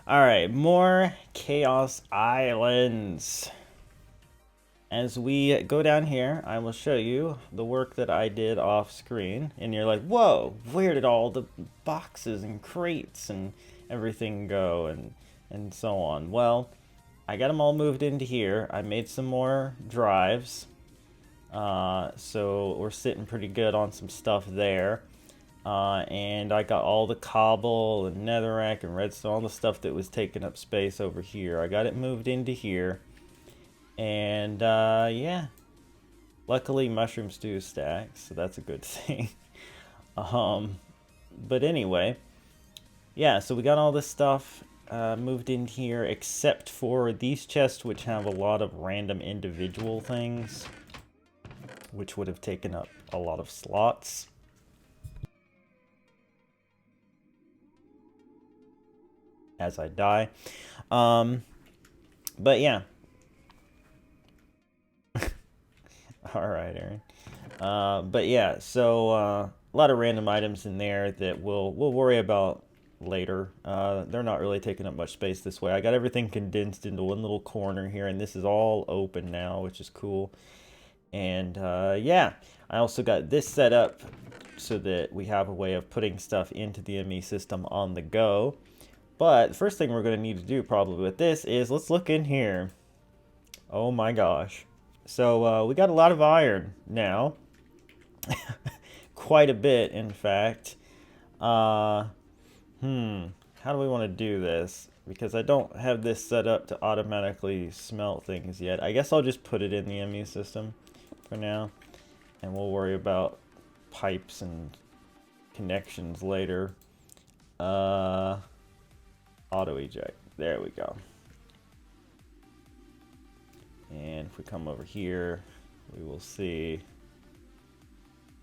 Alright, more Chaos Islands. As we go down here, I will show you the work that I did off screen. And you're like, whoa, where did all the boxes and crates and everything go and so on? Well, I got them all moved into here. I made some more drives. So we're sitting pretty good on some stuff there. And I got all the cobble and netherrack and redstone, all the stuff that was taking up space over here. I got it moved into here. And yeah, luckily mushroom stew stacks, so that's a good thing. But anyway, yeah, so we got all this stuff moved in here, except for these chests, which have a lot of random individual things, which would have taken up a lot of slots. As I die. But yeah. Alright, Aaron. But yeah, so a lot of random items in there that we'll worry about later. They're not really taking up much space this way. I got everything condensed into one little corner here, and this is all open now, which is cool. And yeah, I also got this set up so that we have a way of putting stuff into the ME system on the go. But the first thing we're going to need to do probably with this is let's look in here. Oh my gosh. So we got a lot of iron now. Quite a bit, in fact. How do we want to do this? Because I don't have this set up to automatically smelt things yet. I guess I'll just put it in the ME system for now. And we'll worry about pipes and connections later. Auto eject. There we go. And if we come over here, we will see.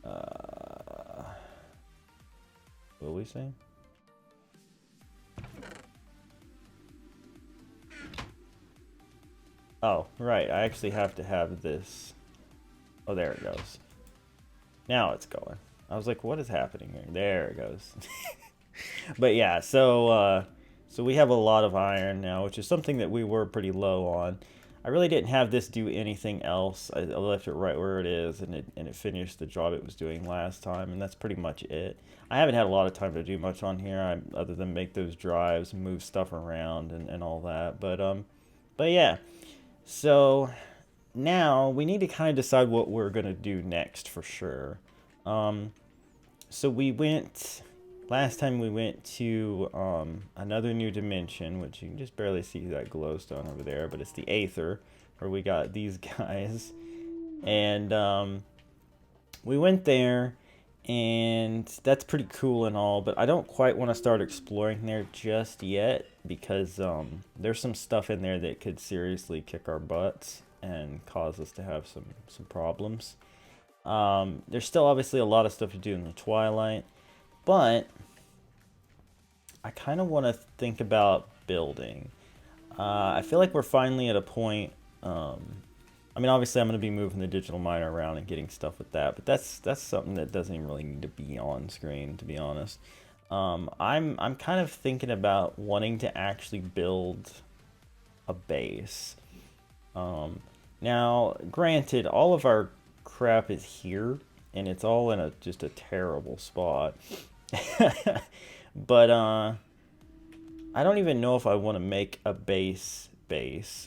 Will we see? Oh, right. I actually have to have this. Oh, there it goes. Now it's going. I was like, what is happening here? There it goes. But yeah, so we have a lot of iron now, which is something that we were pretty low on. I really didn't have this do anything else. I left it right where it is, and it finished the job it was doing last time, and that's pretty much it. I haven't had a lot of time to do much on here, other than make those drives, move stuff around, and all that. But yeah. So now we need to kind of decide what we're gonna do next for sure. So we went. Last time we went to another new dimension, which you can just barely see that glowstone over there, but it's the Aether, where we got these guys. And we went there, and that's pretty cool and all, but I don't quite want to start exploring there just yet, because there's some stuff in there that could seriously kick our butts and cause us to have some problems. There's still obviously a lot of stuff to do in the Twilight. But I kind of want to think about building. I feel like we're finally at a point. I mean, obviously, I'm going to be moving the digital miner around and getting stuff with that, but that's something that doesn't even really need to be on screen, to be honest. I'm kind of thinking about wanting to actually build a base. Now, granted, all of our crap is here, and it's all in just a terrible spot. But I don't even know if I want to make a base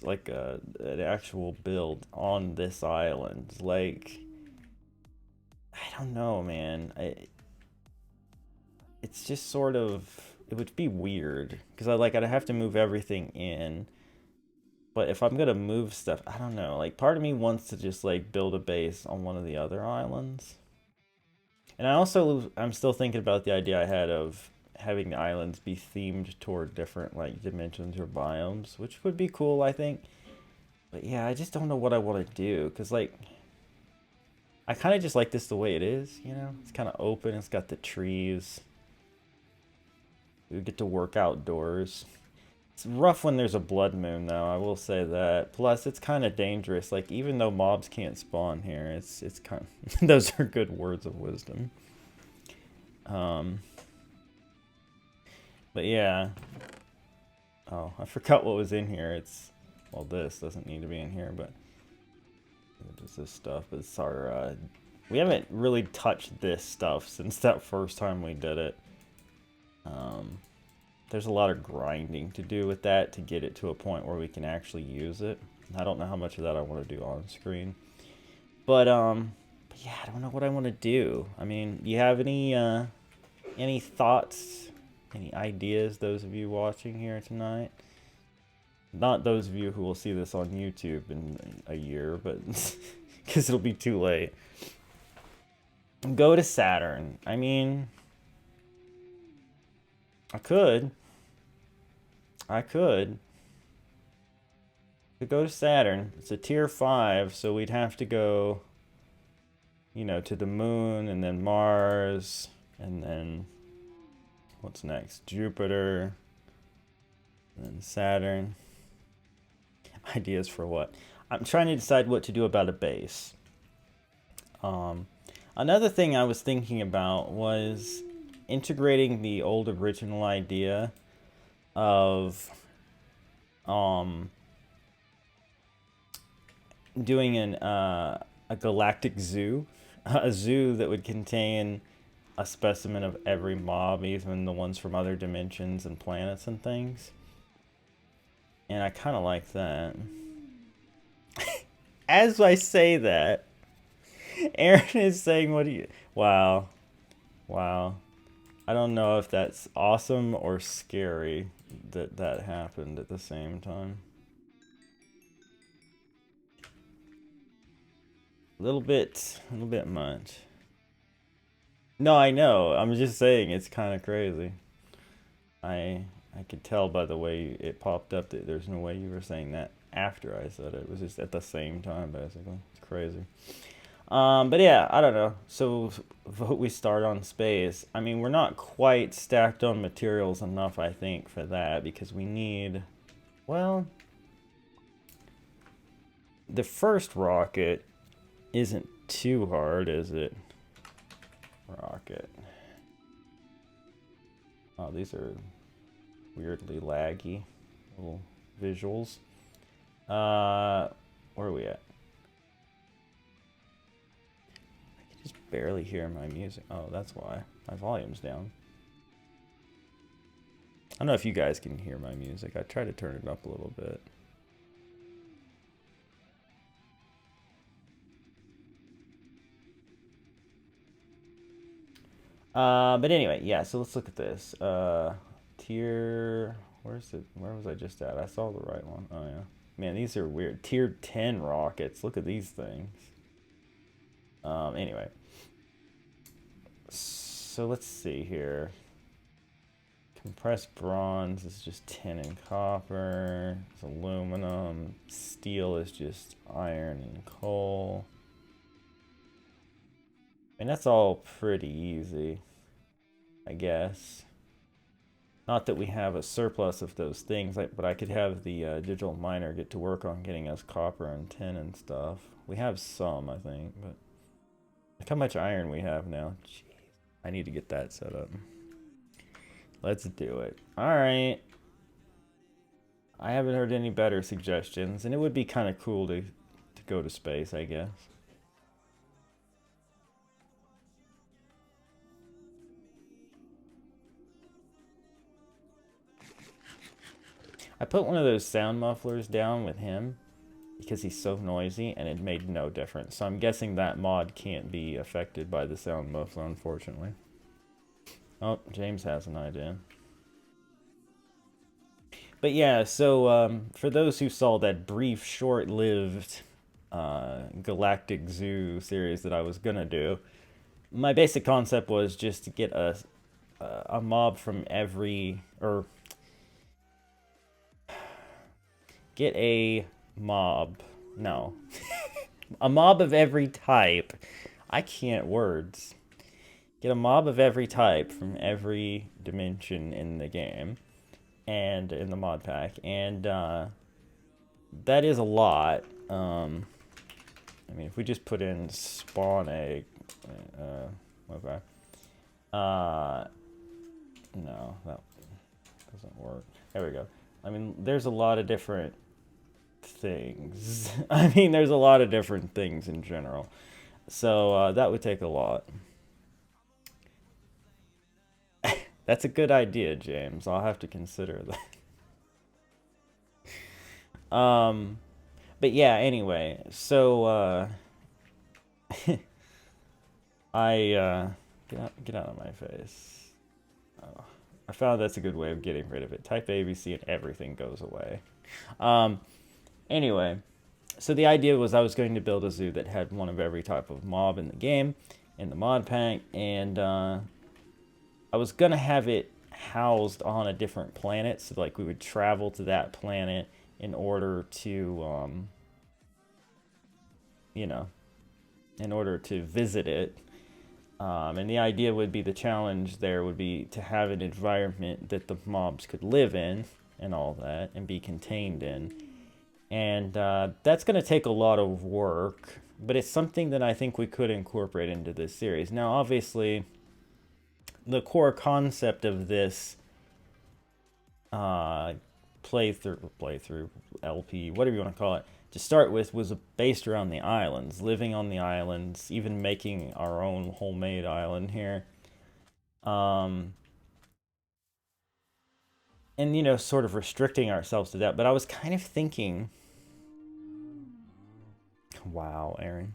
like an actual build on this island. Like, I don't know, man. It's just sort of, it would be weird because I'd have to move everything in. But if I'm gonna move stuff, I don't know. Like, part of me wants to just like build a base on one of the other islands. And I'm still thinking about the idea I had of having the islands be themed toward different like dimensions or biomes, which would be cool, I think. But yeah, I just don't know what I want to do, because like I kind of just like this the way it is, you know? It's kind of open, it's got the trees. We get to work outdoors. It's rough when there's a blood moon, though, I will say that. Plus, it's kind of dangerous. Like, even though mobs can't spawn here, it's kind of... Those are good words of wisdom. But yeah. Oh, I forgot what was in here. It's, well, this doesn't need to be in here, but just this stuff. It's our, we haven't really touched this stuff since that first time we did it. There's a lot of grinding to do with that to get it to a point where we can actually use it. I don't know how much of that I want to do on screen. But yeah, I don't know what I want to do. I mean, you have any thoughts, any ideas, those of you watching here tonight? Not those of you who will see this on YouTube in a year, but because it'll be too late. Go to Saturn. I mean, I could go to Saturn. It's a tier 5, so we'd have to go, you know, to the moon, and then Mars, and then what's next? Jupiter, and then Saturn. Ideas for what? I'm trying to decide what to do about a base. Another thing I was thinking about was integrating the old original idea of doing a galactic zoo, a zoo that would contain a specimen of every mob, even the ones from other dimensions and planets and things. And I kind of like that. As I say that, Aaron is saying, what do you... Wow. Wow. I don't know if that's awesome or scary that that happened at the same time. A little bit much. No, I know. I'm just saying it's kind of crazy. I could tell by the way it popped up that there's no way you were saying that after I said it. It was just at the same time, basically. It's crazy. But yeah, I don't know. So vote we start on space. I mean, we're not quite stacked on materials enough, I think, for that, because we need, well, the first rocket isn't too hard, is it? Rocket. Oh, these are weirdly laggy little visuals. Where are we at? I can just barely hear my music. Oh, that's why. My volume's down. I don't know if you guys can hear my music. I try to turn it up a little bit. But anyway, yeah, so let's look at this. Tier, where's it? Where was I just at? I saw the right one. Oh yeah. Man, these are weird. Tier 10 rockets. Look at these things. Anyway. So let's see here. Compressed bronze is just tin and copper. It's aluminum. Steel is just iron and coal. And that's all pretty easy, I guess. Not that we have a surplus of those things, but I could have the digital miner get to work on getting us copper and tin and stuff. We have some, I think, but look how much iron we have now. Jeez, I need to get that set up. Let's do it. All right. I haven't heard any better suggestions, and it would be kind of cool to go to space, I guess. I put one of those sound mufflers down with him because he's so noisy, and it made no difference. So I'm guessing that mod can't be affected by the sound muffler, unfortunately. Oh, James has an idea. But yeah, so for those who saw that brief, short-lived Galactic Zoo series that I was gonna do, my basic concept was just to get a mob from every, or get a mob, no, a mob of every type. I can't words. Get a mob of every type from every dimension in the game and in the mod pack, and that is a lot. I mean, if we just put in spawn egg, okay. No, that doesn't work. There we go. I mean, there's a lot of different things. I mean, there's a lot of different things in general. So that would take a lot. That's a good idea, James. I'll have to consider that. But yeah, anyway, so get out of my face. Oh, I found that's a good way of getting rid of it. Type ABC and everything goes away. Anyway, so the idea was I was going to build a zoo that had one of every type of mob in the game, in the mod pack, and I was gonna have it housed on a different planet, so like we would travel to that planet in order to, you know, in order to visit it. And the idea would be the challenge there would be to have an environment that the mobs could live in and all that and be contained in. And that's going to take a lot of work, but it's something that I think we could incorporate into this series. Now, obviously, the core concept of this playthrough, LP, whatever you want to call it, to start with was based around the islands, living on the islands, even making our own homemade island here. And, you know, sort of restricting ourselves to that. But I was kind of thinking, wow, Aaron,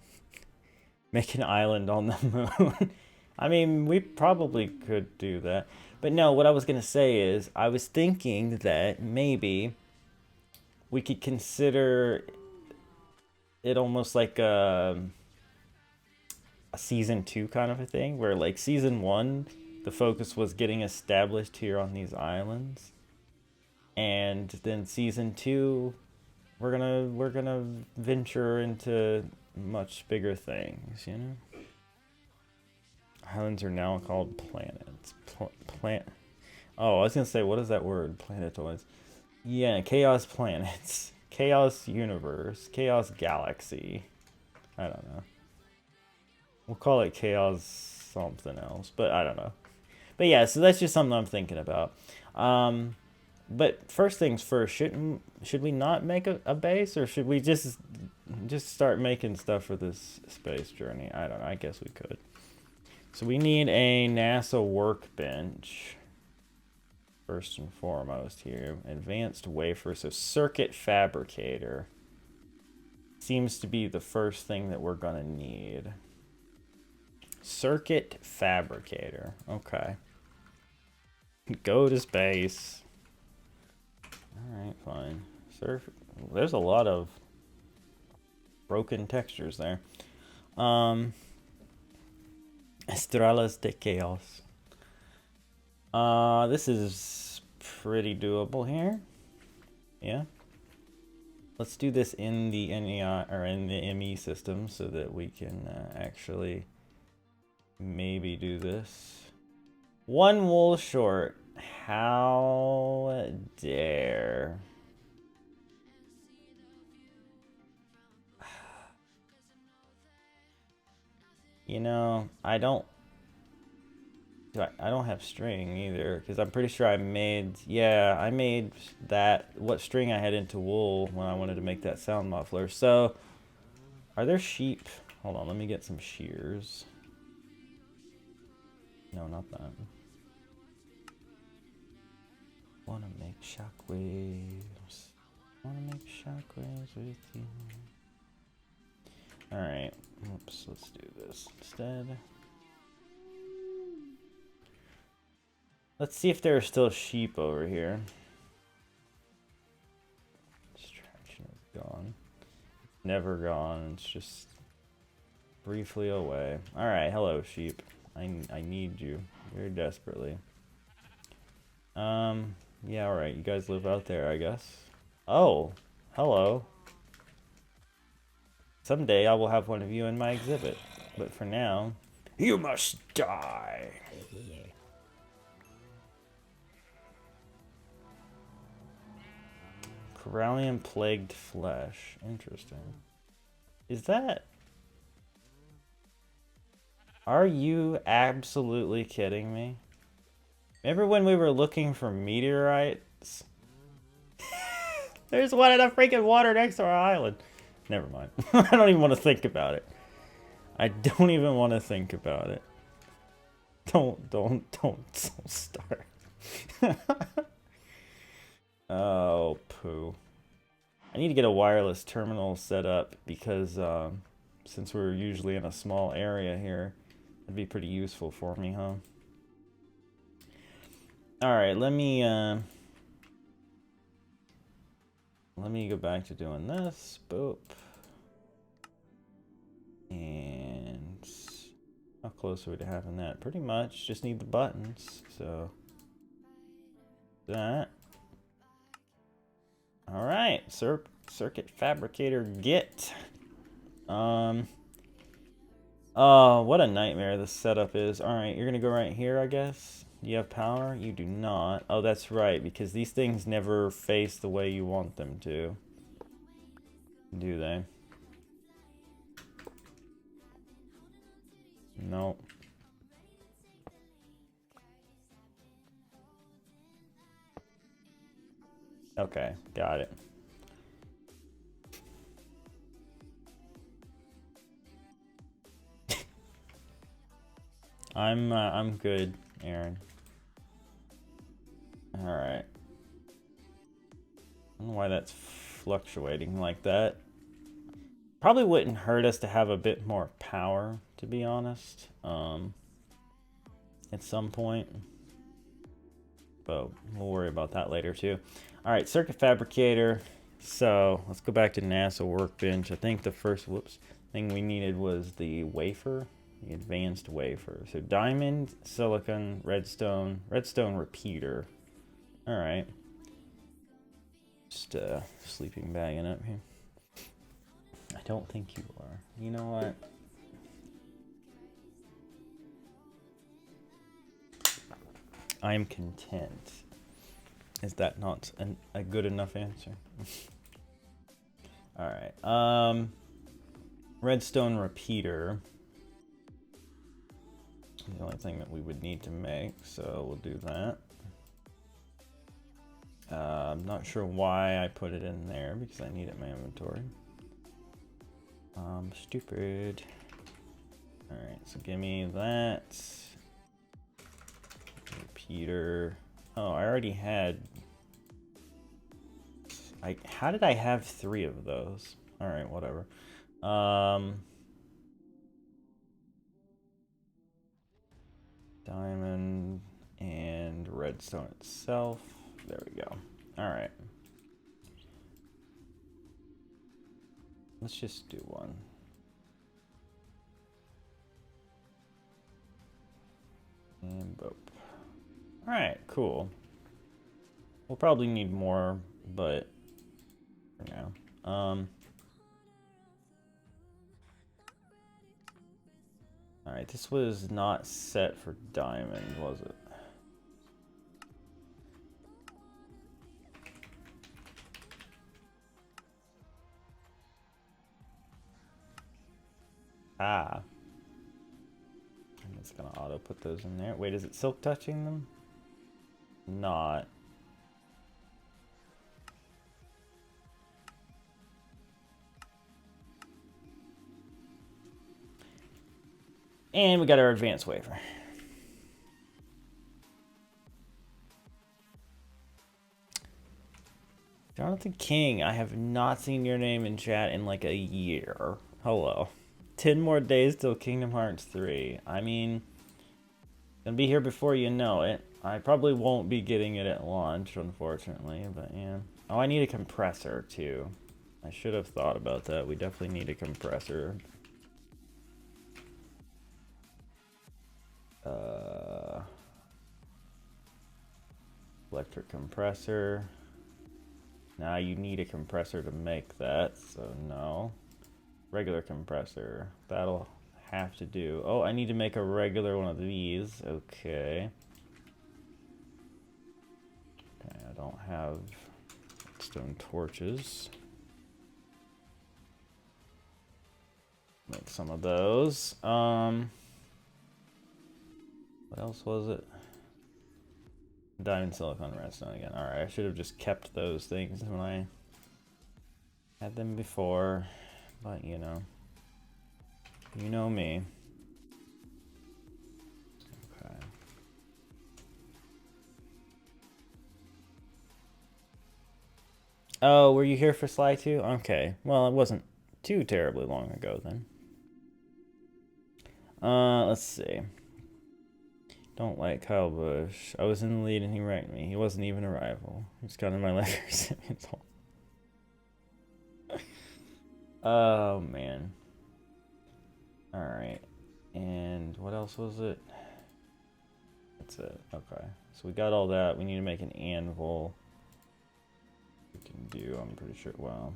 make an island on the moon. I mean, we probably could do that. But no, what I was going to say is, I was thinking that maybe we could consider it almost like a season 2 kind of a thing, where like season 1, the focus was getting established here on these islands, and then season 2, we're gonna venture into much bigger things, you know. Islands are now called planets. Oh, I was gonna say, what is that word? Planetoids. Yeah, chaos planets. Chaos universe. Chaos galaxy. I don't know. We'll call it chaos something else, but I don't know. But yeah, so that's just something I'm thinking about. But first things first, should we not make a base, or should we just start making stuff for this space journey? I don't know. I guess we could. So we need a NASA workbench. First and foremost here, advanced wafer, so circuit fabricator seems to be the first thing that we're gonna need. Circuit fabricator, okay. Go to space. All right, fine. There's a lot of broken textures there. Estrellas de Chaos. This is pretty doable here. Yeah. Let's do this in the NEI or in the ME system so that we can actually maybe do this. One wool short. How dare. You know, I don't have string either, because I'm pretty sure I made that, what string I had into wool when I wanted to make that sound muffler. So, are there sheep? Hold on, let me get some shears. No, not that. Wanna make shockwaves. Wanna make shockwaves with you. Alright, oops, let's do this instead. Let's see if there are still sheep over here. Distraction is gone. Never gone, it's just briefly away. Alright, hello sheep. I need you very desperately. Yeah, alright, you guys live out there, I guess. Oh, hello. Someday I will have one of you in my exhibit, but for now, you must die. Corallium plagued flesh. Interesting. Is that... Are you absolutely kidding me? Remember when we were looking for meteorites? There's one in the freaking water next to our island. Never mind. I don't even want to think about it. I don't even want to think about it. Don't start. Oh, poo. I need to get a wireless terminal set up because since we're usually in a small area here, it'd be pretty useful for me, huh? Alright, let me go back to doing this. Boop. And how close are we to having that? Pretty much. Just need the buttons. So that. Alright, circuit fabricator get. Oh, what a nightmare this setup is. Alright, you're gonna go right here, I guess. Do you have power? You do not. Oh, that's right, because these things never face the way you want them to. Do they? Nope. Okay, got it. I'm good, Aaron. All right. I don't know why that's fluctuating like that. Probably wouldn't hurt us to have a bit more power, to be honest. At some point. But we'll worry about that later too. All right, circuit fabricator. So let's go back to NASA workbench. I think the first thing we needed was the wafer, the advanced wafer. So diamond, silicon, redstone repeater. All right. Just sleeping bagging up here. I don't think you are. You know what? I am content. Is that not a good enough answer? All right. Redstone repeater. The only thing that we would need to make, so we'll do that. I'm not sure why I put it in there because I need it in my inventory. Stupid. All right, so give me that. Repeater. Oh, I already had. How did I have 3 of those? All right, whatever. Diamond and redstone itself. There we go. All right. Let's just do one. And boop. All right, cool. We'll probably need more, but for now. All right, this was not set for diamond, was it? Ah. And it's gonna auto put those in there. Wait, is it silk touching them? Not. And we got our advanced wafer. Jonathan King, I have not seen your name in chat in like a year. Hello. 10 more days till Kingdom Hearts 3. I mean, gonna be here before you know it. I probably won't be getting it at launch, unfortunately, but yeah. Oh, I need a compressor too. I should have thought about that. We definitely need a compressor. Electric compressor. Now you need a compressor to make that, so no. Regular compressor. That'll have to do. Oh, I need to make a regular one of these. Okay. Okay, I don't have stone torches. Make some of those. What else was it? Diamond, silicon, redstone again. Alright, I should have just kept those things when I Had them before, but you know me. Okay. Oh, were you here for Sly 2? Okay. Well, it wasn't too terribly long ago then. Let's see. Don't like Kyle Bush. I was in the lead and he ranked me. He wasn't even a rival. He's got in my letters. Oh, man. Alright. And what else was it? That's it. Okay. So we got all that. We need to make an anvil. We can do, I'm pretty sure. Well,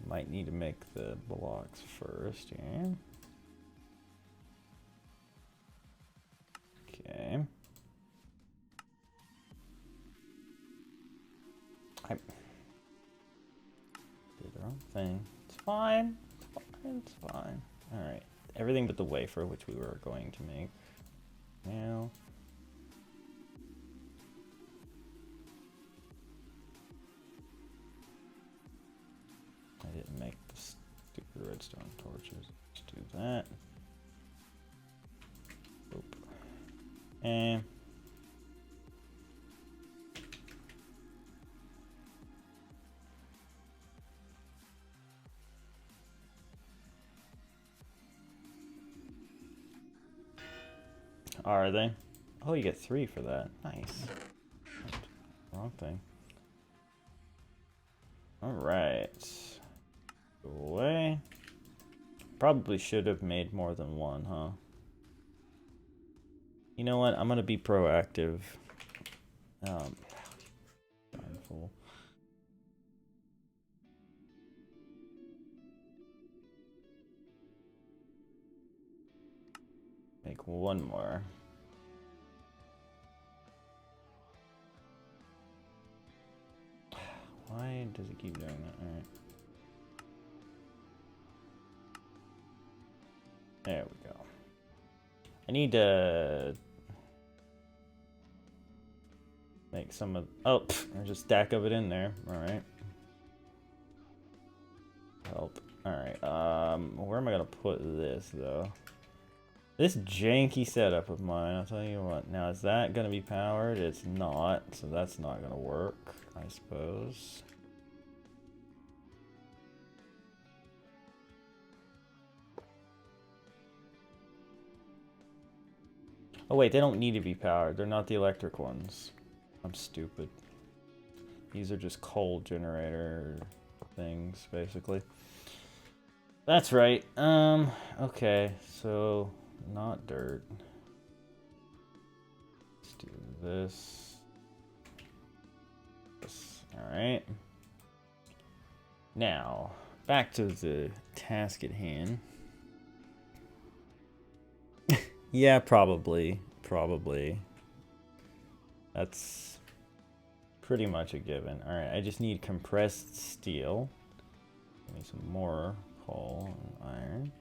might need to make the blocks first, yeah. Okay. I did the wrong thing. It's fine. It's fine. It's fine. Alright. Everything but the wafer, which we were going to make. Now. I didn't make the stupid redstone torches. Let's do that. Oop. And are they? Oh, you get 3 for that. Nice. Wrong thing. Alright. Go away. Probably should have made more than one, huh? You know what? I'm gonna be proactive. Darn fool. Make one more. Why does it keep doing that? Alright. There we go. I need to make some of... Oh, there's a stack of it in there. Alright. Help. Alright, where am I gonna put this, though? This janky setup of mine, I'll tell you what. Now, is that gonna be powered? It's not, so that's not gonna work, I suppose. Oh wait, they don't need to be powered. They're not the electric ones. I'm stupid. These are just coal generator things, basically. That's right. Okay, so not dirt. Let's do this. Alright. Now, back to the task at hand. Yeah, probably. Probably. That's pretty much a given. Alright, I just need compressed steel. Give me some more coal and iron.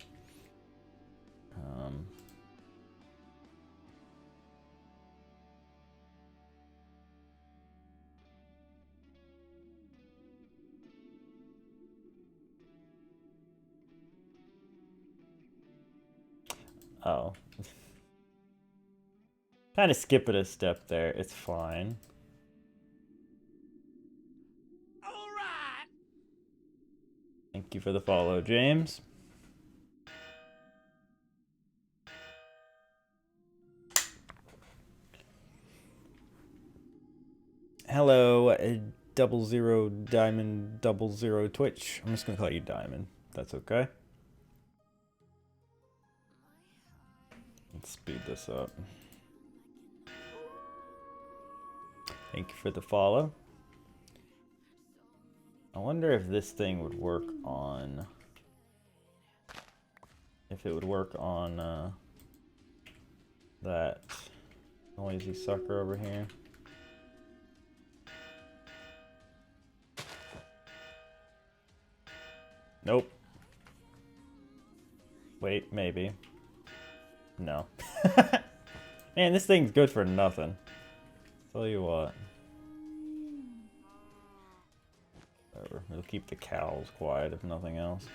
Oh. Kind of skipping a step there. It's fine. Alright. Thank you for the follow, James. Hello, 00 Diamond 00 Twitch. I'm just gonna call you Diamond. That's okay. Let's speed this up. Thank you for the follow. I wonder if this thing would work on... If it would work on that noisy sucker over here. Nope. Wait, maybe. No. Man, this thing's good for nothing. Tell you what. Whatever. It'll keep the cows quiet if nothing else.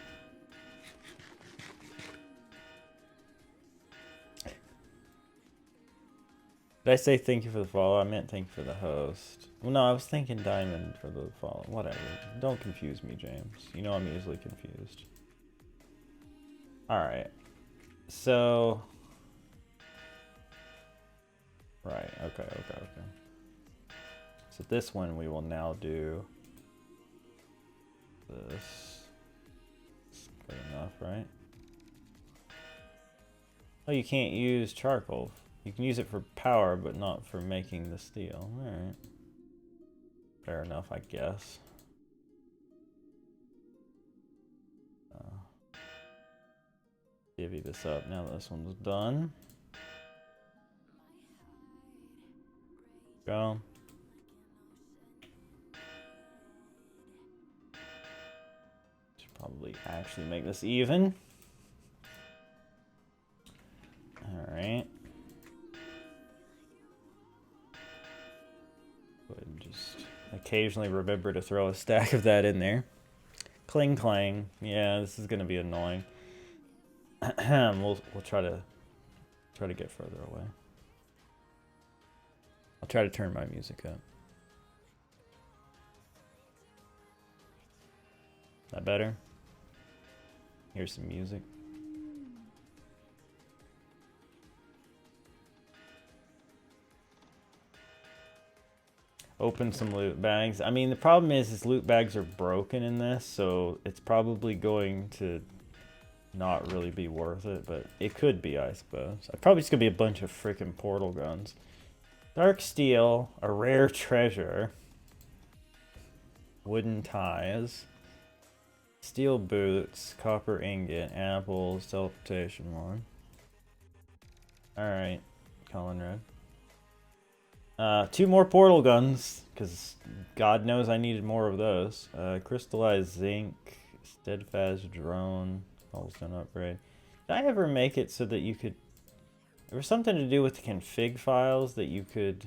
Did I say thank you for the follow? I meant thank you for the host. Well, no, I was thinking diamond for the follow. Whatever. Don't confuse me, James. You know I'm easily confused. Alright. So... Right, okay. So this one we will now do... This. It's good enough, right? Oh, you can't use charcoal. You can use it for power, but not for making the steel. Alright. Fair enough, I guess. Divvy this up now that this one's done. Go. Should probably actually make this even. Alright. Go ahead and just occasionally remember to throw a stack of that in there. Cling clang. Yeah, this is gonna be annoying. we'll try to get further away. I'll try to turn my music up. That better? Here's some music. Open some loot bags. I mean, the problem is loot bags are broken in this, so it's probably going to not really be worth it, but it could be, I suppose. Probably just gonna be a bunch of freaking portal guns. Dark steel, a rare treasure, wooden ties, steel boots, copper ingot, apples, teleportation one. Alright, Colin Red. 2 more portal guns, because God knows I needed more of those. Crystallized zinc, steadfast drone, cobblestone upgrade. Did I ever make it so that you could... There was something to do with the config files that you could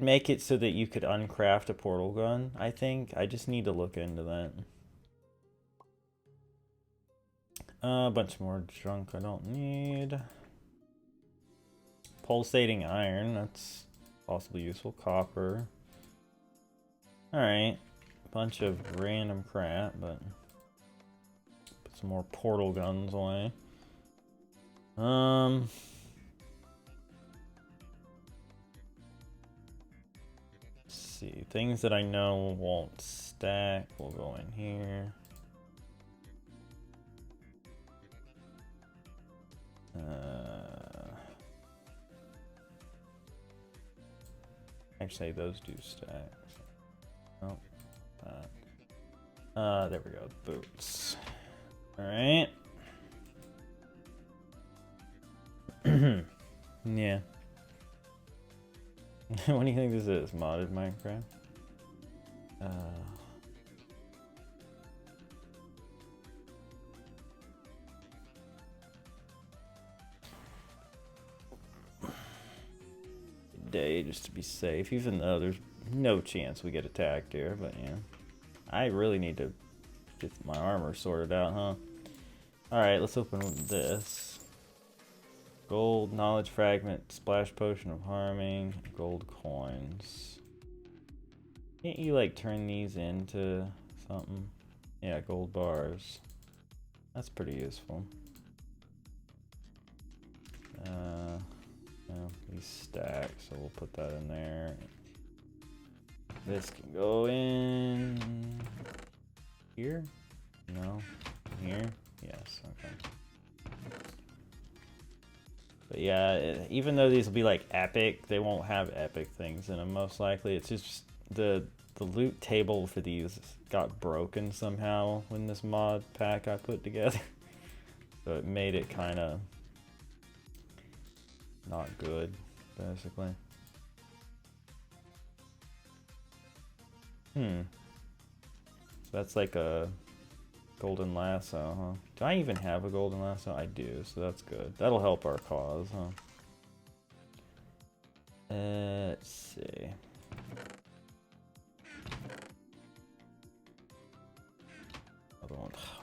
make it so that you could uncraft a portal gun, I think. I just need to look into that. A bunch more junk I don't need. Pulsating iron, that's possibly useful. Copper. Alright. Bunch of random crap, but put some more portal guns away. Let's see. Things that I know won't stack will go in here. Actually, those do stack. Oh, that. There we go. Boots. All right. Yeah. What do you think this is? Modded Minecraft? Day just to be safe, even though there's no chance we get attacked here, but yeah. I really need to get my armor sorted out, huh? Alright, let's open this. Gold, knowledge fragment, splash potion of harming, gold coins. Can't you like turn these into something? Yeah, gold bars. That's pretty useful. No, these stack, so we'll put that in there. This can go in here? No. Here? Yes, okay. But yeah, even though these will be like epic, they won't have epic things in them most likely. It's just the loot table for these got broken somehow when this mod pack I put together. So it made it kind of not good, basically. So that's like a golden lasso, huh? Do I even have a golden lasso? I do, so that's good. That'll help our cause, huh? Let's see.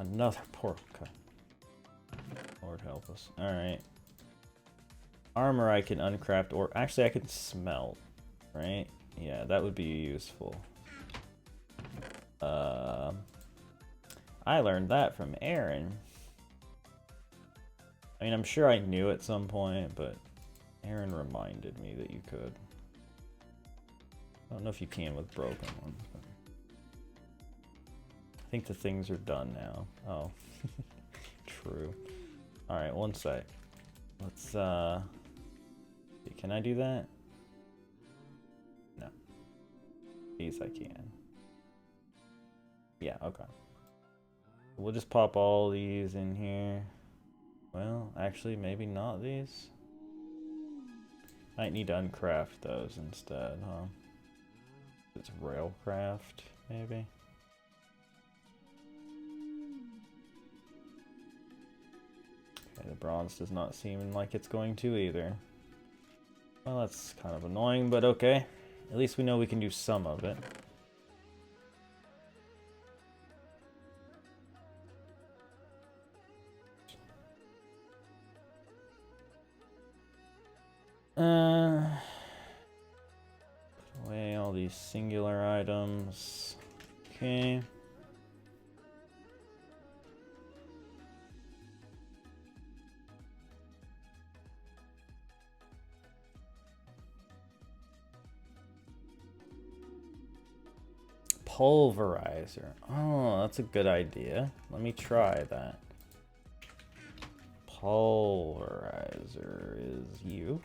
Another portal. Okay. Lord help us. Alright. Armor I can uncraft, or actually I can smelt, right? Yeah, that would be useful. I learned that from Aaron. I mean, I'm sure I knew at some point, but Aaron reminded me that you could. I don't know if you can with broken ones. But I think the things are done now. Oh, true. All right, one sec. Let's can I do that? No. These I can. Yeah, okay. We'll just pop all these in here. Well, actually, maybe not these. Might need to uncraft those instead, huh? It's railcraft, maybe? Okay, the bronze does not seem like it's going to either. Well, that's kind of annoying, but okay. At least we know we can do some of it. Put away all these singular items. Okay. Pulverizer. Oh, that's a good idea. Let me try that. Pulverizer is you.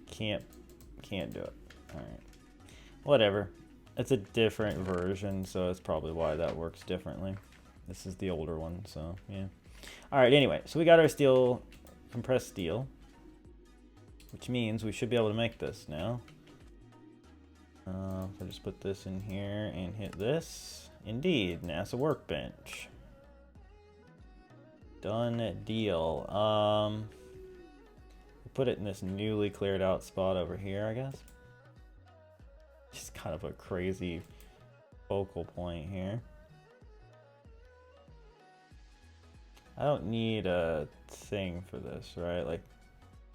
Can't do it. Alright. Whatever. It's a different version, so it's probably why that works differently. This is the older one, so yeah. Alright, anyway, so we got our steel, compressed steel, which means we should be able to make this now. If I just put this in here and hit this. Indeed, NASA workbench. Done deal. We'll put it in this newly cleared out spot over here, I guess. Just kind of a crazy focal point here. I don't need a thing for this, right? Like,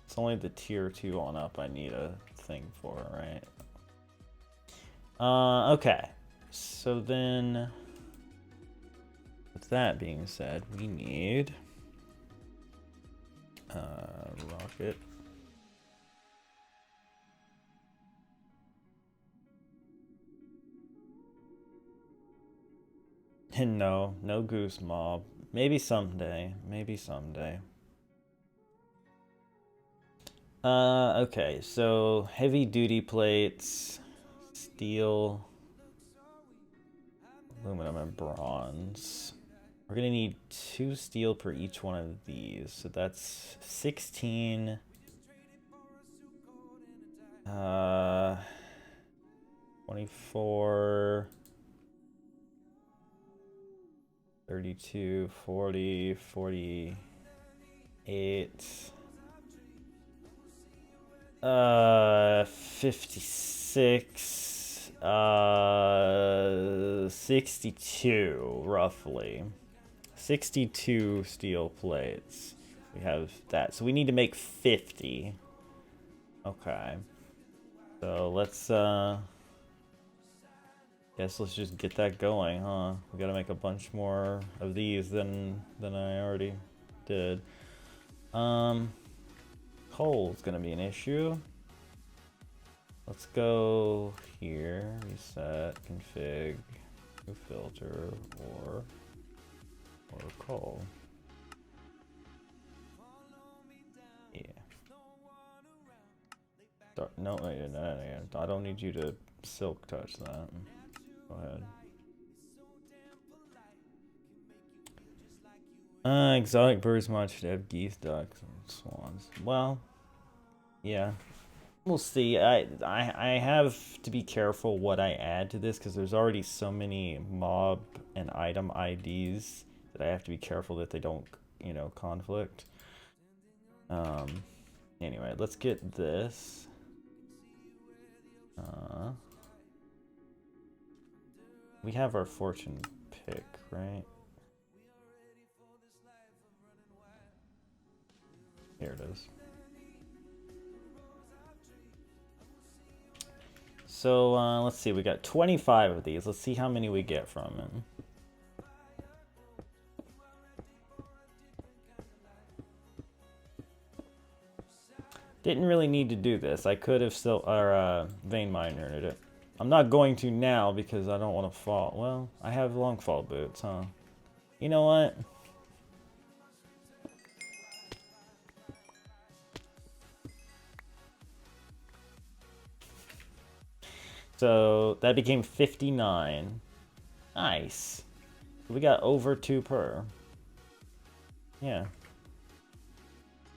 it's only the tier 2 on up I need a thing for, right? Okay. So then, with that being said, we need rocket. And no goose mob. Maybe someday. Maybe someday. Okay, so heavy duty plates, steel, aluminum, and bronze. We're gonna need 2 steel per each one of these, so that's 16. 24, 32, 40, 48, 56, 62, roughly. 62 steel plates. We have that. So we need to make 50. Okay. So let's, guess let's just get that going, huh? We gotta make a bunch more of these than I already did. Coal's gonna be an issue. Let's go here, reset, config, new filter, or coal. Yeah. No, wait, no, I don't need you to silk touch that. Go ahead. Exotic birds mod should have geese, ducks, and swans. Well, yeah. We'll see. I have to be careful what I add to this because there's already so many mob and item IDs that I have to be careful that they don't, you know, conflict. Anyway, let's get this. We have our fortune pick right? Here it is. So let's see, we got 25 of these. Let's see how many we get from him. Didn't really need to do this. I could have still, vein miner it. I'm not going to now because I don't want to fall. Well, I have long fall boots, huh? You know what? So that became 59. Nice. We got over 2 per. Yeah.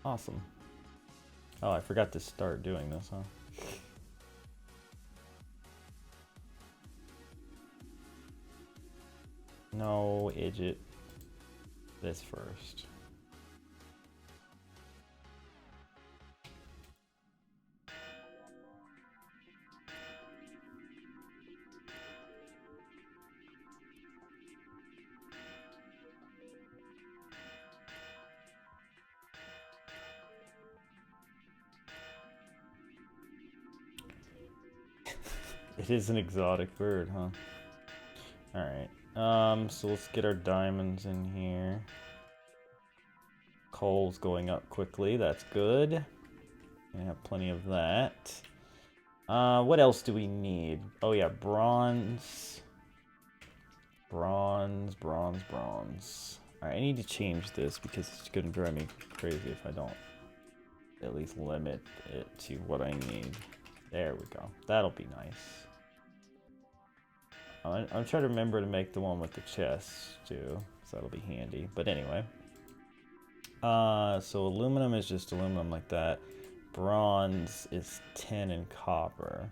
Awesome. Oh, I forgot to start doing this, huh? No, idiot. This first. It is an exotic bird, huh? Alright. So let's get our diamonds in here. Coal's going up quickly, that's good. We have plenty of that. What else do we need? Oh yeah, bronze. Bronze. Alright, I need to change this because it's gonna drive me crazy if I don't at least limit it to what I need. There we go. That'll be nice. I'm trying to remember to make the one with the chest too, so that'll be handy. But anyway. So aluminum is just aluminum like that. Bronze is tin and copper.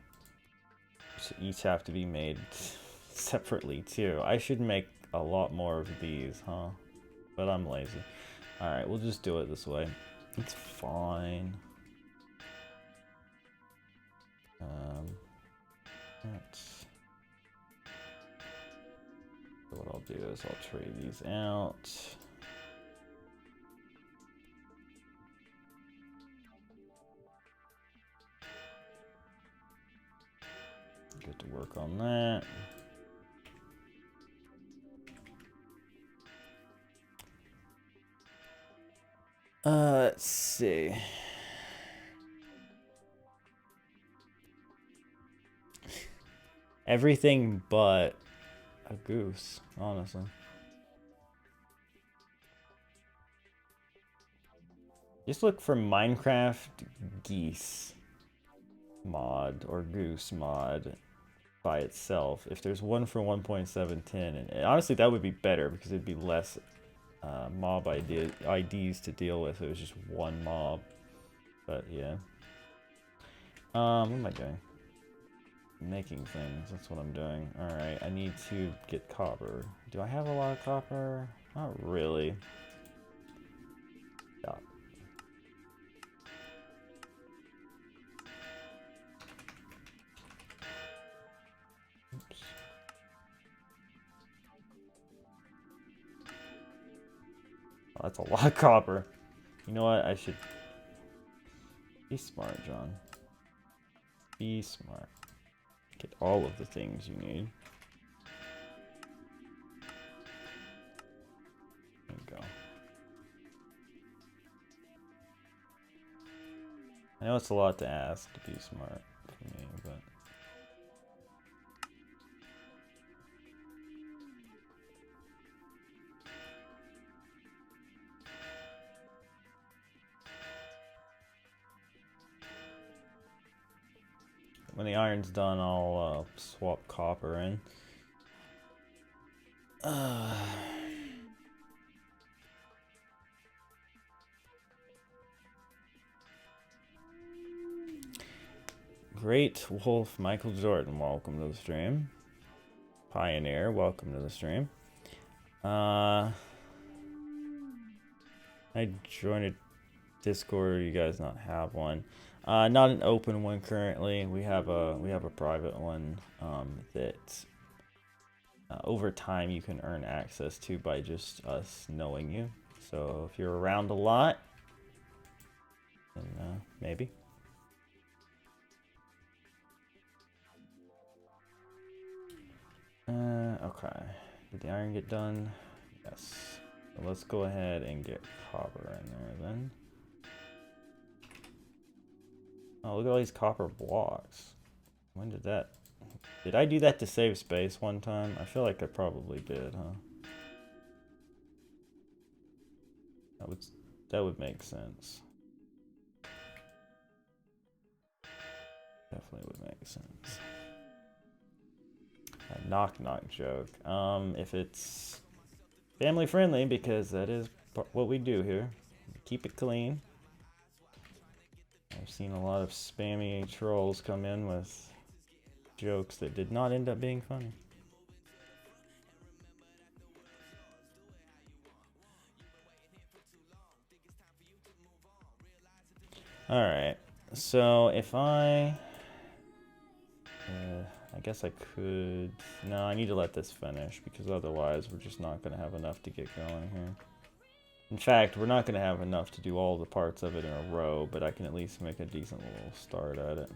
Which each have to be made separately too. I should make a lot more of these, huh? But I'm lazy. Alright, we'll just do it this way. It's fine. That's... So what I'll do is I'll trade these out. Get to work on that. Let's see. Everything but a goose, honestly. Just look for Minecraft geese mod or goose mod by itself. If there's one for 1.710, and honestly that would be better because it'd be less mob IDs to deal with. It was just one mob. But yeah. What am I doing? Making things, that's what I'm doing. Alright, I need to get copper. Do I have a lot of copper? Not really. Yeah. Oops. Oh, that's a lot of copper. You know what? I should be smart, John. Be smart. Get all of the things you need. There you go. I know it's a lot to ask to be smart for me, but... When the iron's done, I'll swap copper in. Great Wolf Michael Jordan, welcome to the stream. Pioneer, welcome to the stream. I joined a Discord. You guys not have one? Not an open one currently. We have a private one that over time you can earn access to by just us knowing you. So if you're around a lot, then maybe. Okay. Did the iron get done? Yes. So let's go ahead and get copper in there then. Oh, look at all these copper blocks. When did that... Did I do that to save space one time? I feel like I probably did, huh? That would make sense. Definitely would make sense. A knock-knock joke. If it's family friendly, because that is what we do here. Keep it clean. I've seen a lot of spammy trolls come in with jokes that did not end up being funny. Alright, so if I guess I could... No, I need to let this finish, because otherwise we're just not going to have enough to get going here. In fact, we're not going to have enough to do all the parts of it in a row, but I can at least make a decent little start at it.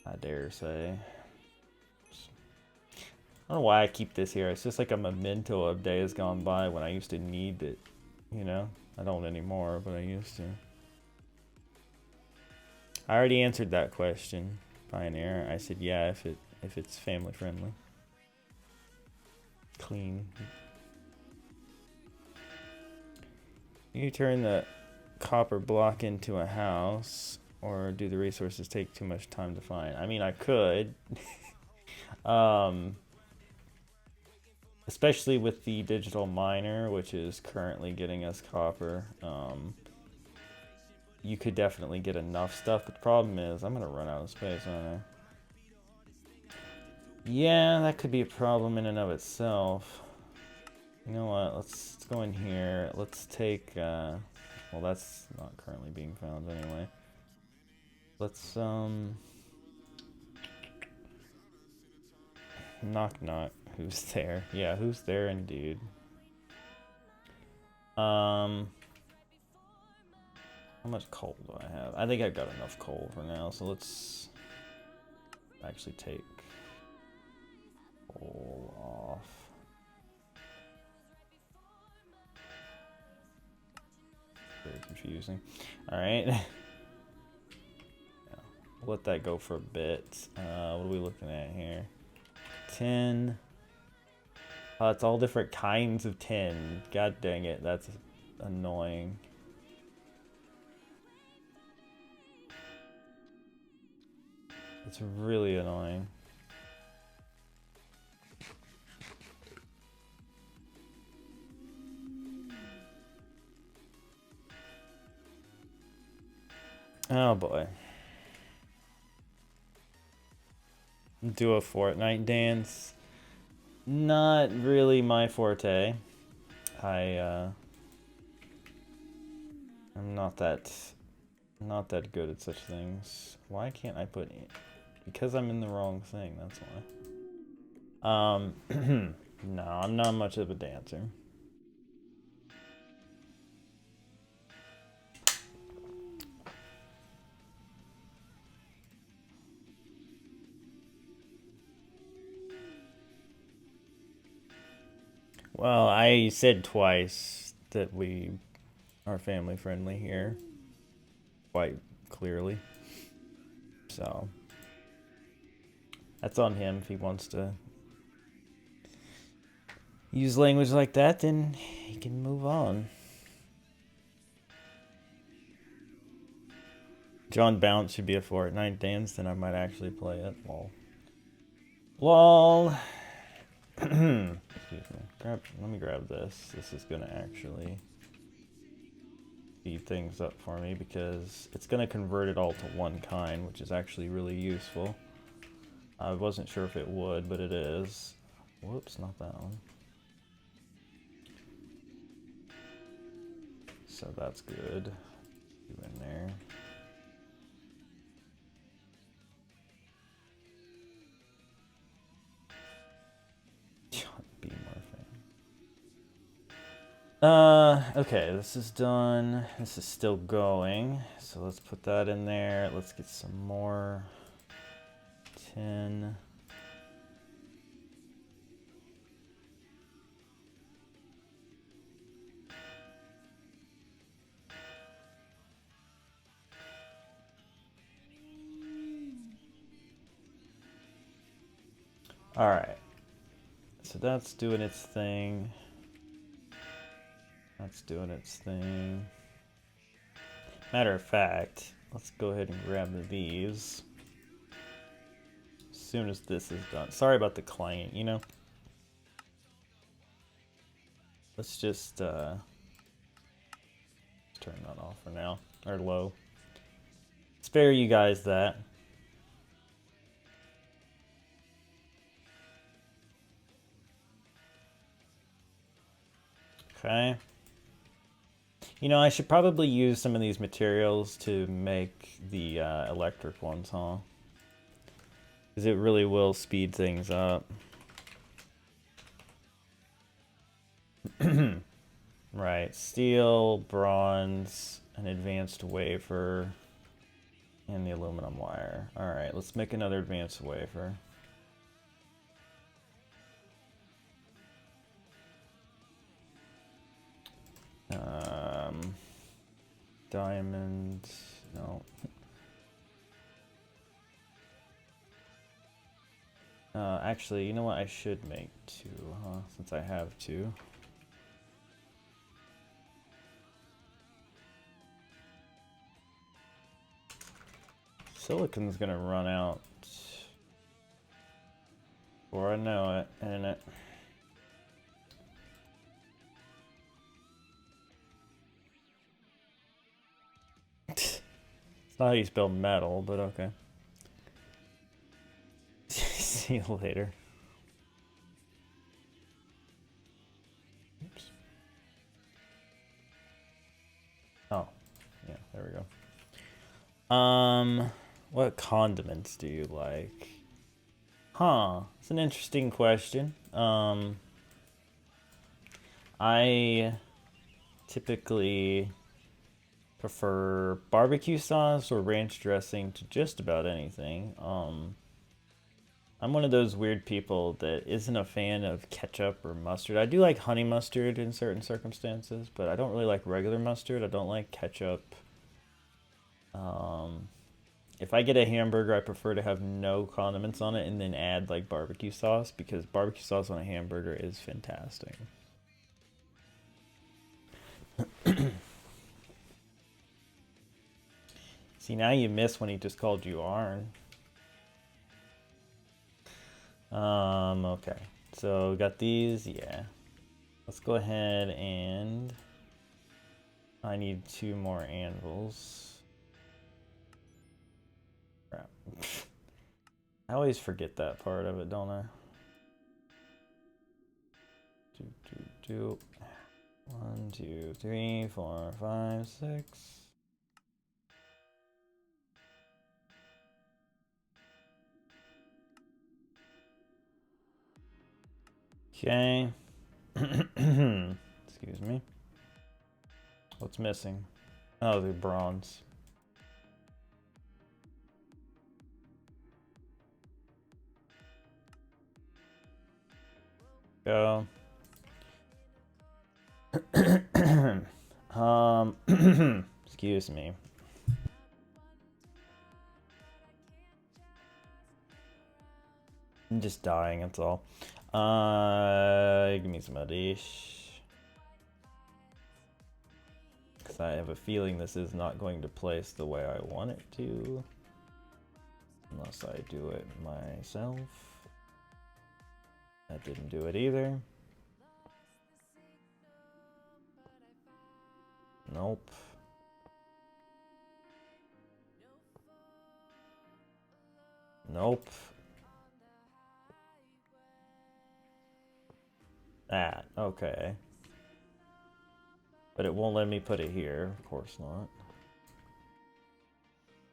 I dare say. I don't know why I keep this here. It's just like a memento of days gone by when I used to need it, you know? I don't anymore, but I used to. I already answered that question, Pioneer. I said yeah, if it's family friendly. Clean. You turn the copper block into a house, or do the resources take too much time to find? I mean, I could. Especially with the digital miner, which is currently getting us copper. You could definitely get enough stuff, but the problem is I'm gonna run out of space, aren't I? Yeah, that could be a problem in and of itself. You know what, let's go in here. Let's take, well, that's not currently being found anyway. Let's, knock knock. Who's there? Yeah, who's there indeed? How much coal do I have? I think I've got enough coal for now, so let's actually take coal off. Very confusing. Alright. Yeah, we'll let that go for a bit. What are we looking at here? 10. It's all different kinds of 10. God dang it, that's annoying. It's really annoying. Oh boy. Do a Fortnite dance. Not really my forte. I'm not that good at such things. Why can't I put in? Because I'm in the wrong thing, that's why. No, I'm not much of a dancer. Well, I said twice that we are family friendly here. Quite clearly. So that's on him. If he wants to use language like that, then he can move on. John Bounce should be a Fortnite dance, then I might actually play it. Lol. Lol. Excuse me. Let me grab this. This is gonna actually speed things up for me because it's gonna convert it all to one kind, which is actually really useful. I wasn't sure if it would, but it is. Whoops, not that one. So that's good. Do in there. Okay, this is done. This is still going. So let's put that in there. Let's get some more tin. All right. So that's doing its thing. That's doing its thing. Matter of fact, let's go ahead and grab these as soon as this is done. Sorry about the client, you know. Let's just turn that off for now, or low. Spare you guys that. Okay. You know, I should probably use some of these materials to make the electric ones, huh? Because it really will speed things up. Right, steel, bronze, an advanced wafer, and the aluminum wire. Alright, let's make another advanced wafer. Diamond, no. Actually, you know what? I should make two, huh? Since I have two. Silicon's gonna run out before I know it, and it. It's not how you spell metal, but okay. See you later. Oops. Oh, yeah, there we go. What condiments do you like? Huh, it's an interesting question. I typically prefer barbecue sauce or ranch dressing to just about anything. I'm one of those weird people that isn't a fan of ketchup or mustard. I do like honey mustard in certain circumstances, but I don't really like regular mustard. I don't like ketchup. If I get a hamburger, I prefer to have no condiments on it and then add like barbecue sauce, because barbecue sauce on a hamburger is fantastic. See, now you miss when he just called you Arn. Okay. So got these, yeah. Let's go ahead and I need 2 more anvils. Crap. I always forget that part of it, don't I? 1, 2, 3, 4, 5, 6. Okay. Excuse me. What's missing? Oh, the bronze. Go. Excuse me. I'm just dying, that's all. Give me some of this. Because I have a feeling this is not going to place the way I want it to. Unless I do it myself. That didn't do it either. Nope. Nope. That, okay. But it won't let me put it here, of course not.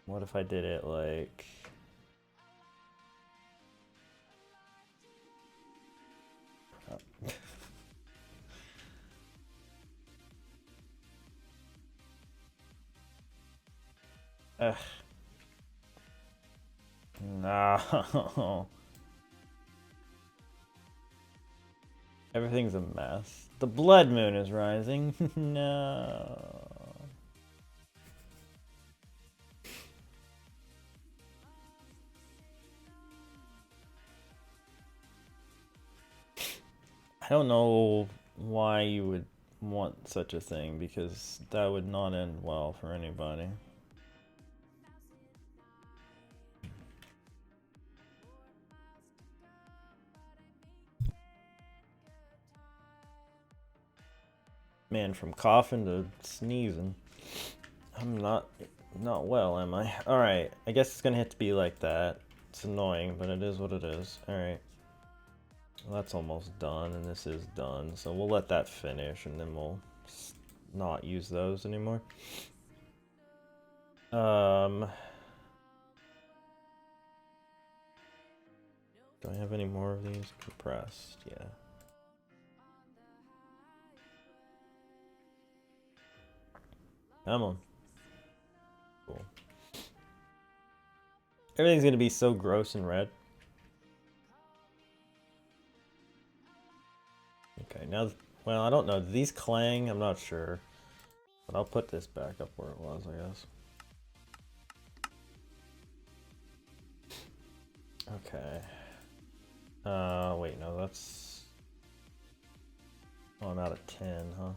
What if I did it like... Ugh. No. Everything's a mess. The blood moon is rising. No. I don't know why you would want such a thing, because that would not end well for anybody. Man, from coughing to sneezing. I'm not well, am I? Alright, I guess it's gonna have to be like that. It's annoying, but it is what it is. Alright. Well, that's almost done, and this is done. So we'll let that finish, and then we'll not use those anymore. Do I have any more of these? Compressed, yeah. Come on. Cool. Everything's gonna be so gross and red. Okay, now, well, I don't know. Do these clang? I'm not sure. But I'll put this back up where it was, I guess. Okay. Wait, no, that's... Oh, I'm out of 10, huh?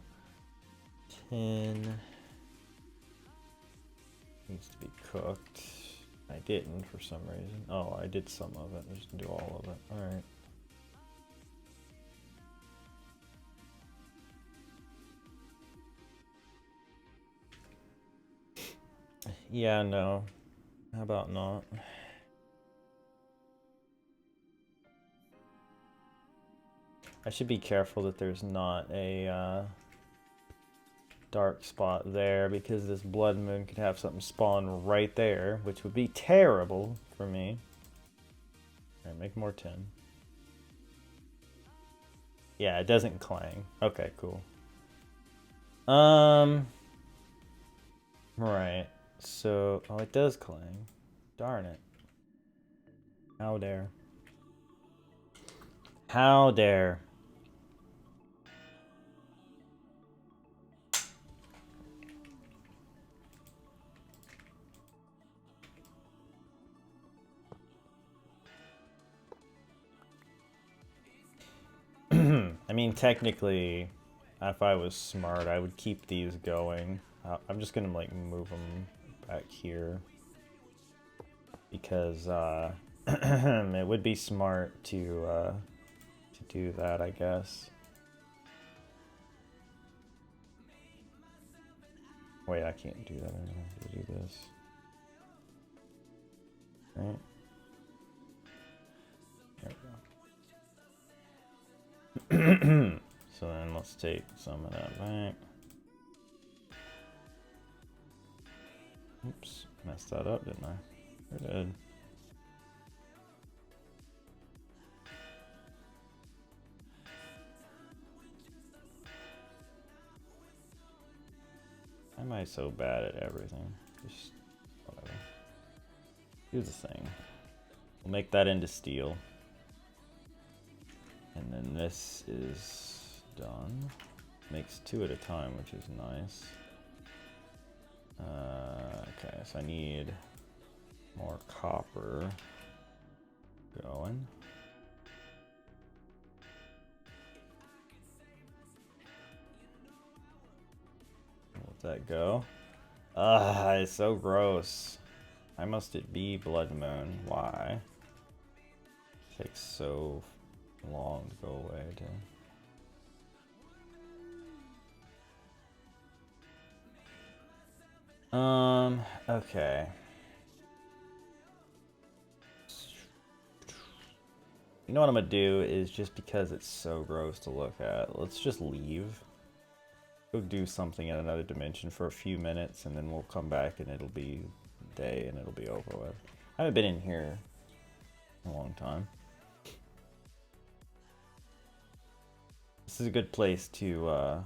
10... needs to be cooked. I didn't for some reason. Oh, I did some of it. I just do all of it. Alright. Yeah, no. How about not? I should be careful that there's not a dark spot there, because this blood moon could have something spawn right there, which would be terrible for me. Alright, make more tin. Yeah, it doesn't clang. Okay, cool. Right. So, oh, it does clang. Darn it. How dare. How dare. I mean, technically, if I was smart, I would keep these going. I'm just gonna, like, move them back here, because it would be smart to do that, I guess. Wait, I can't do that. I have to do this. Right? There we go. So then let's take some of that back. Oops, messed that up, didn't I? I did. Why am I so bad at everything? Just whatever. Here's the thing. We'll make that into steel. And then this is done. Makes 2 at a time, which is nice. Okay, so I need more copper going. Let that go. Ah, it's so gross. Why must it be blood moon? Why? It takes so long to go away, too. Okay. You know what I'm gonna do is, just because it's so gross to look at, let's just leave. Go do something in another dimension for a few minutes, and then we'll come back and it'll be day and it'll be over with. I haven't been in here in a long time. This is a good place to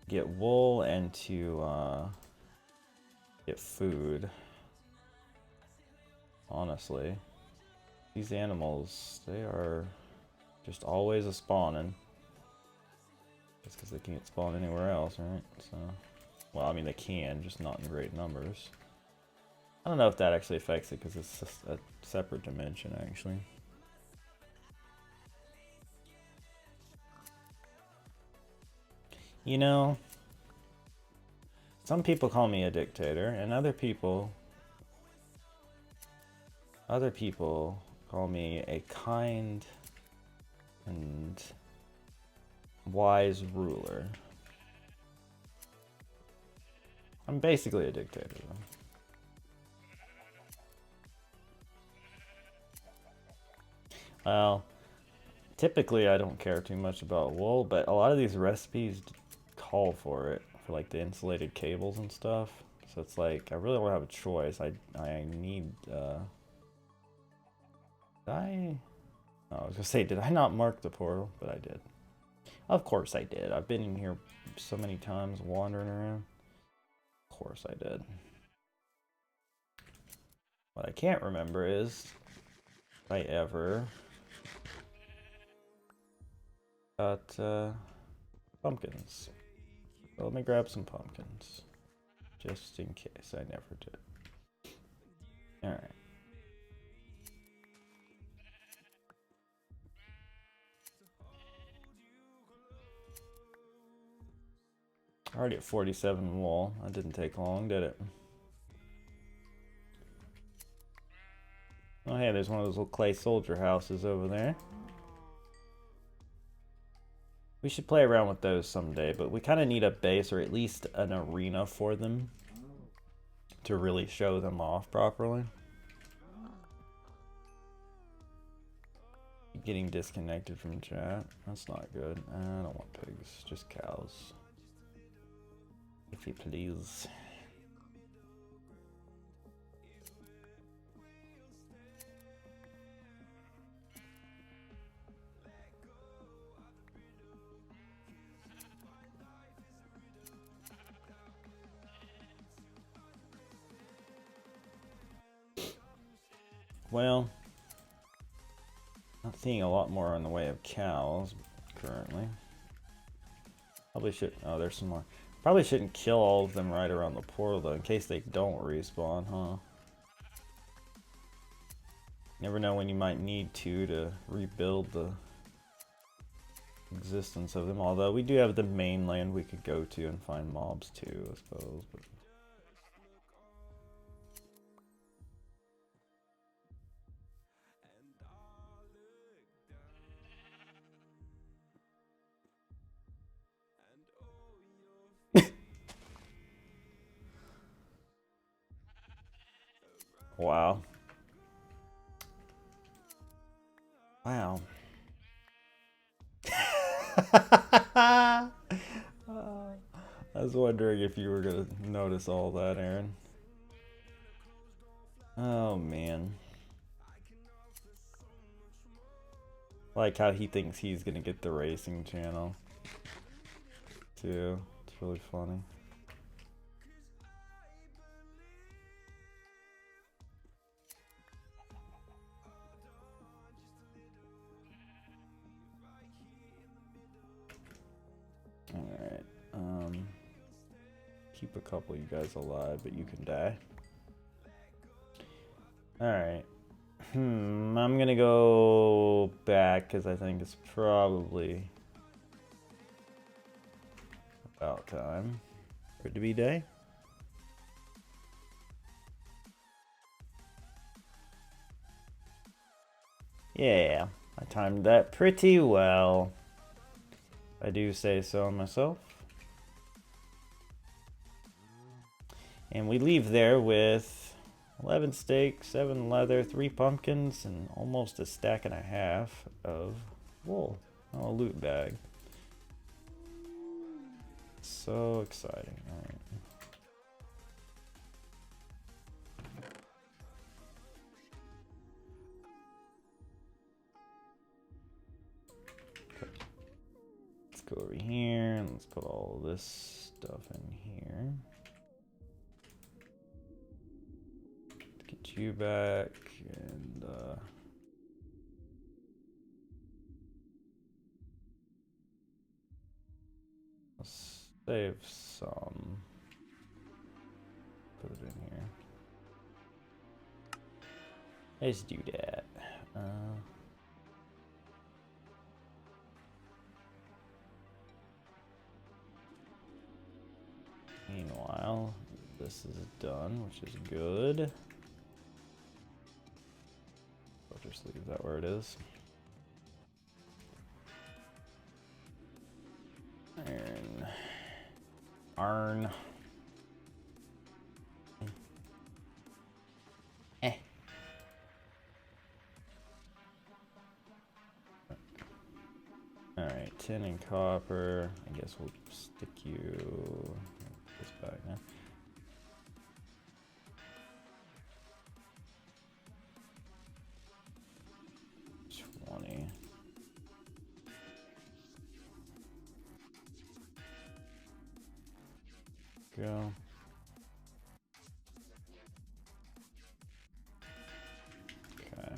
get wool and to get food. Honestly, these animals, they are just always a spawning. Just because they can't spawn anywhere else, right? So, well, I mean they can, just not in great numbers. I don't know if that actually affects it because it's just a separate dimension, actually. You know, some people call me a dictator, and other people call me a kind and wise ruler. I'm basically a dictator, though. Well, typically I don't care too much about wool, but a lot of these recipes call for it, for like the insulated cables and stuff. So it's like, I really don't have a choice. I need, I was gonna say, did I not mark the portal? But I did. Of course I did. I've been in here so many times wandering around. Of course I did. What I can't remember is if I ever got pumpkins. So let me grab some pumpkins. Just in case I never did. Alright. Already at 47 wool. That didn't take long, did it? Oh hey, there's one of those little clay soldier houses over there. We should play around with those someday, but we kind of need a base or at least an arena for them to really show them off properly. Getting disconnected from chat. That's not good. I don't want pigs, just cows. If you please. Well, not seeing a lot more in the way of cows currently. Probably should. Oh, there's some more. Probably shouldn't kill all of them right around the portal though, in case they don't respawn, huh? Never know when you might need to rebuild the existence of them. Although we do have the mainland we could go to and find mobs too, I suppose. But wow. Wow. I was wondering if you were gonna notice all that, Aaron. Oh man. Like how he thinks he's gonna get the racing channel too. It's really funny. Alright. Keep a couple of you guys alive, but you can die. Alright. I'm gonna go back because I think it's probably about time for it to be day. Yeah, I timed that pretty well. I do say so myself. And we leave there with 11 steak, 7 leather, 3 pumpkins, and almost a stack and a half of wool. Oh, a loot bag. So exciting. Alright. Let's go over here and let's put all this stuff in here. Put you back and I'll save some. Put it in here. Let's do that. Meanwhile, this is done, which is good. I'll just leave that where it is. Iron. Alright, tin and copper. I guess we'll stick you this back now. Go. Okay.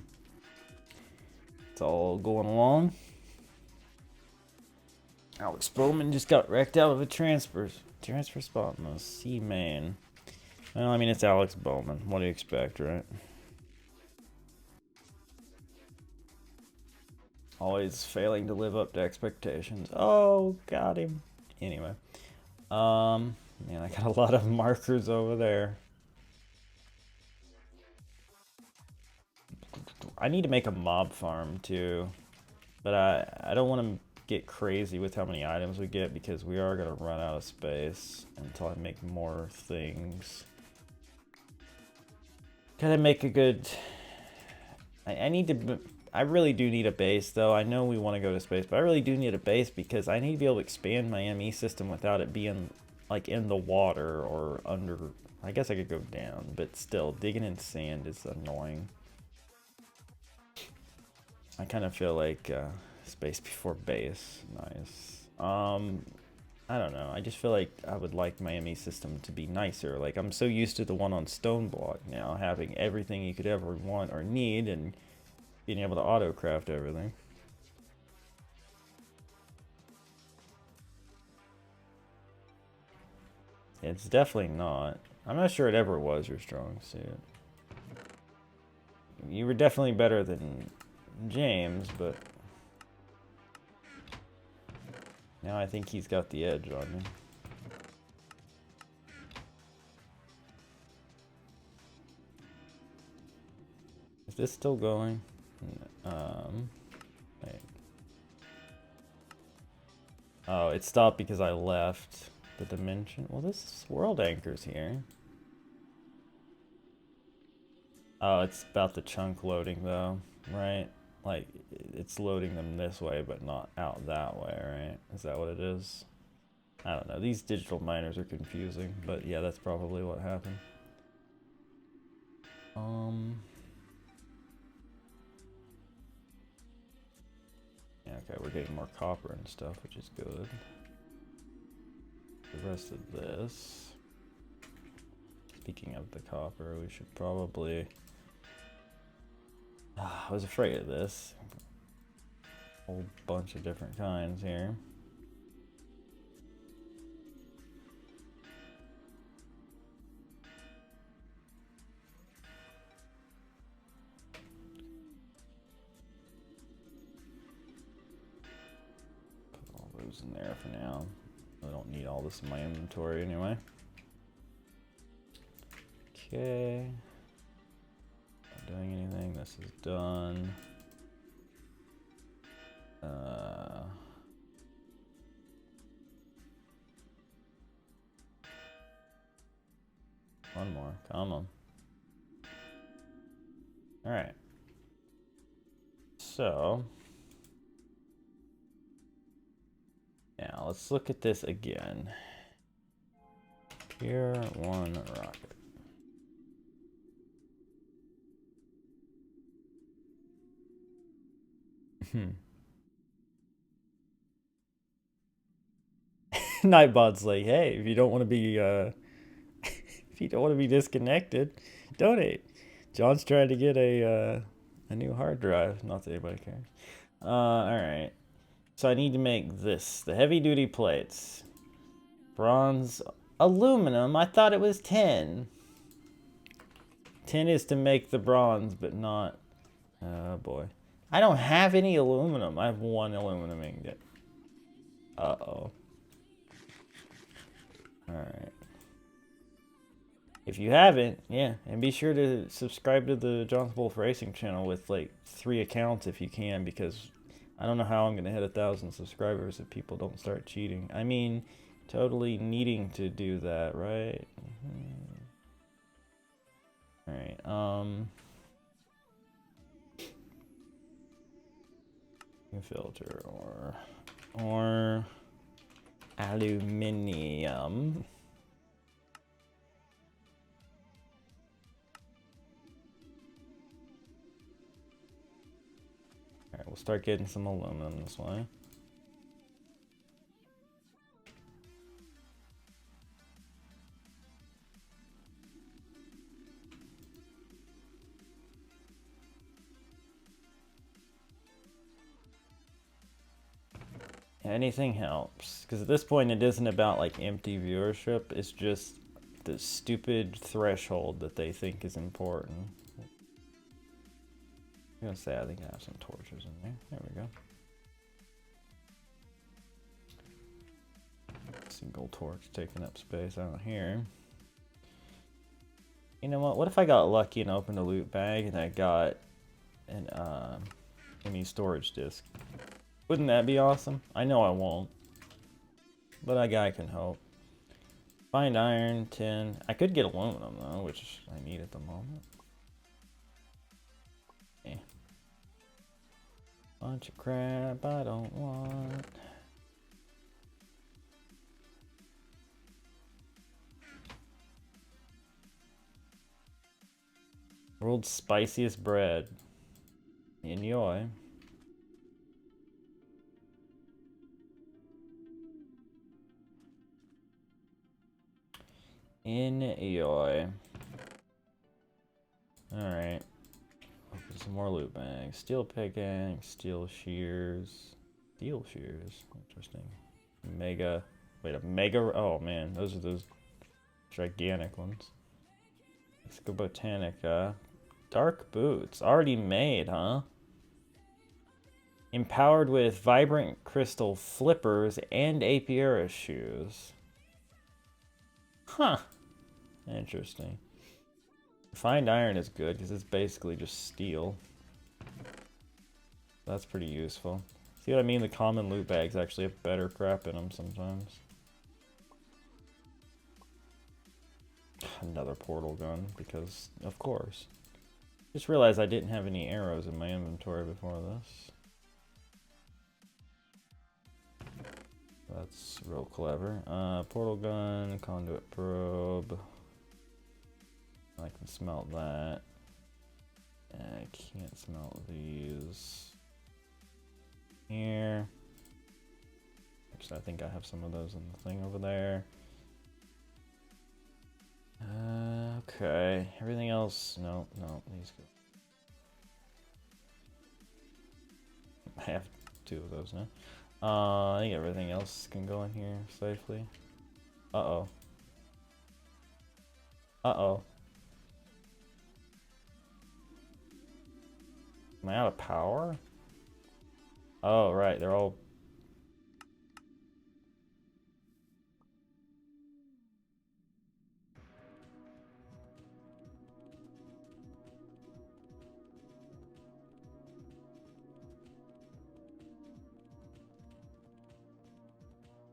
It's all going along. Alex Bowman just got wrecked out of a transfer spot in the sea main. Well, I mean, it's Alex Bowman. What do you expect, right? Always failing to live up to expectations. Oh, got him. Anyway. Man, I got a lot of markers over there. I need to make a mob farm too. But I don't want to get crazy with how many items we get because we are going to run out of space until I make more things. Gotta make a good... I really do need a base though. I know we want to go to space, but I really do need a base because I need to be able to expand my ME system without it being like in the water or under. I guess I could go down, but still digging in sand is annoying. I kind of feel like space before base. Nice. I don't know. I just feel like I would like my ME system to be nicer. Like I'm so used to the one on Stone Block now, having everything you could ever want or need and being able to auto craft everything. It's definitely not. I'm not sure it ever was your strong suit. You were definitely better than James, but now I think he's got the edge on me. Is this still going? Wait. Oh, it stopped because I left the dimension. Well, this world anchor's here. Oh, it's about the chunk loading though, right? Like, it's loading them this way, but not out that way, right? Is that what it is? I don't know. These digital miners are confusing, but yeah, that's probably what happened. Yeah, okay, we're getting more copper and stuff, which is good. The rest of this. Speaking of the copper, we should probably... I was afraid of this. A whole bunch of different kinds here. Put all those in there for now. I don't need all this in my inventory anyway. Okay. Not doing anything. This is done. One more. Come on. Alright. So. Now, let's look at this again. Tier 1 rocket. Nightbot's like, hey, if you don't want to be if you don't want to be disconnected, donate. John's trying to get a new hard drive. Not that anybody cares. All right. So I need to make this, the heavy duty plates. Bronze, aluminum. I thought it was 10. 10 is to make the bronze, but not. Oh boy. I don't have any aluminum. I have 1 aluminum ingot. Uh-oh. Alright. If you haven't, yeah, and be sure to subscribe to the John's Wolf Racing channel with like 3 accounts if you can, because I don't know how I'm going to hit 1,000 subscribers if people don't start cheating. I mean, totally needing to do that, right? Alright, filter or aluminium. Alright, we'll start getting some aluminum this way. Anything helps, because at this point it isn't about like empty viewership, it's just the stupid threshold that they think is important. I'm gonna say I think I have some torches in there. There we go. Single torch taking up space out here. You know what? What if I got lucky and opened a loot bag and I got an mini storage disk? Wouldn't that be awesome? I know I won't, but I can hope. Find iron, tin. I could get aluminum though, which I need at the moment. Eh. Bunch of crap I don't want. World's spiciest bread. Enjoy. Enjoy. Alright. Open some more loot bags. Steel pickaxe, steel shears. Steel shears. Interesting. Mega. Wait, a mega. Oh man, those are those gigantic ones. Let's go Botanica. Dark boots. Already made, huh? Empowered with vibrant crystal flippers and Apiara shoes. Huh. Interesting. Refined iron is good because it's basically just steel. That's pretty useful. See what I mean? The common loot bags actually have better crap in them sometimes. Another portal gun, because of course. Just realized I didn't have any arrows in my inventory before this. That's real clever. Portal gun, conduit probe. I can smelt that. I can't smelt these. Here. Actually, I think I have some of those in the thing over there. Okay. Everything else, no, these go. I have 2 of those now. I think everything else can go in here safely. Uh-oh. Uh-oh. Am I out of power? Oh, right, they're all...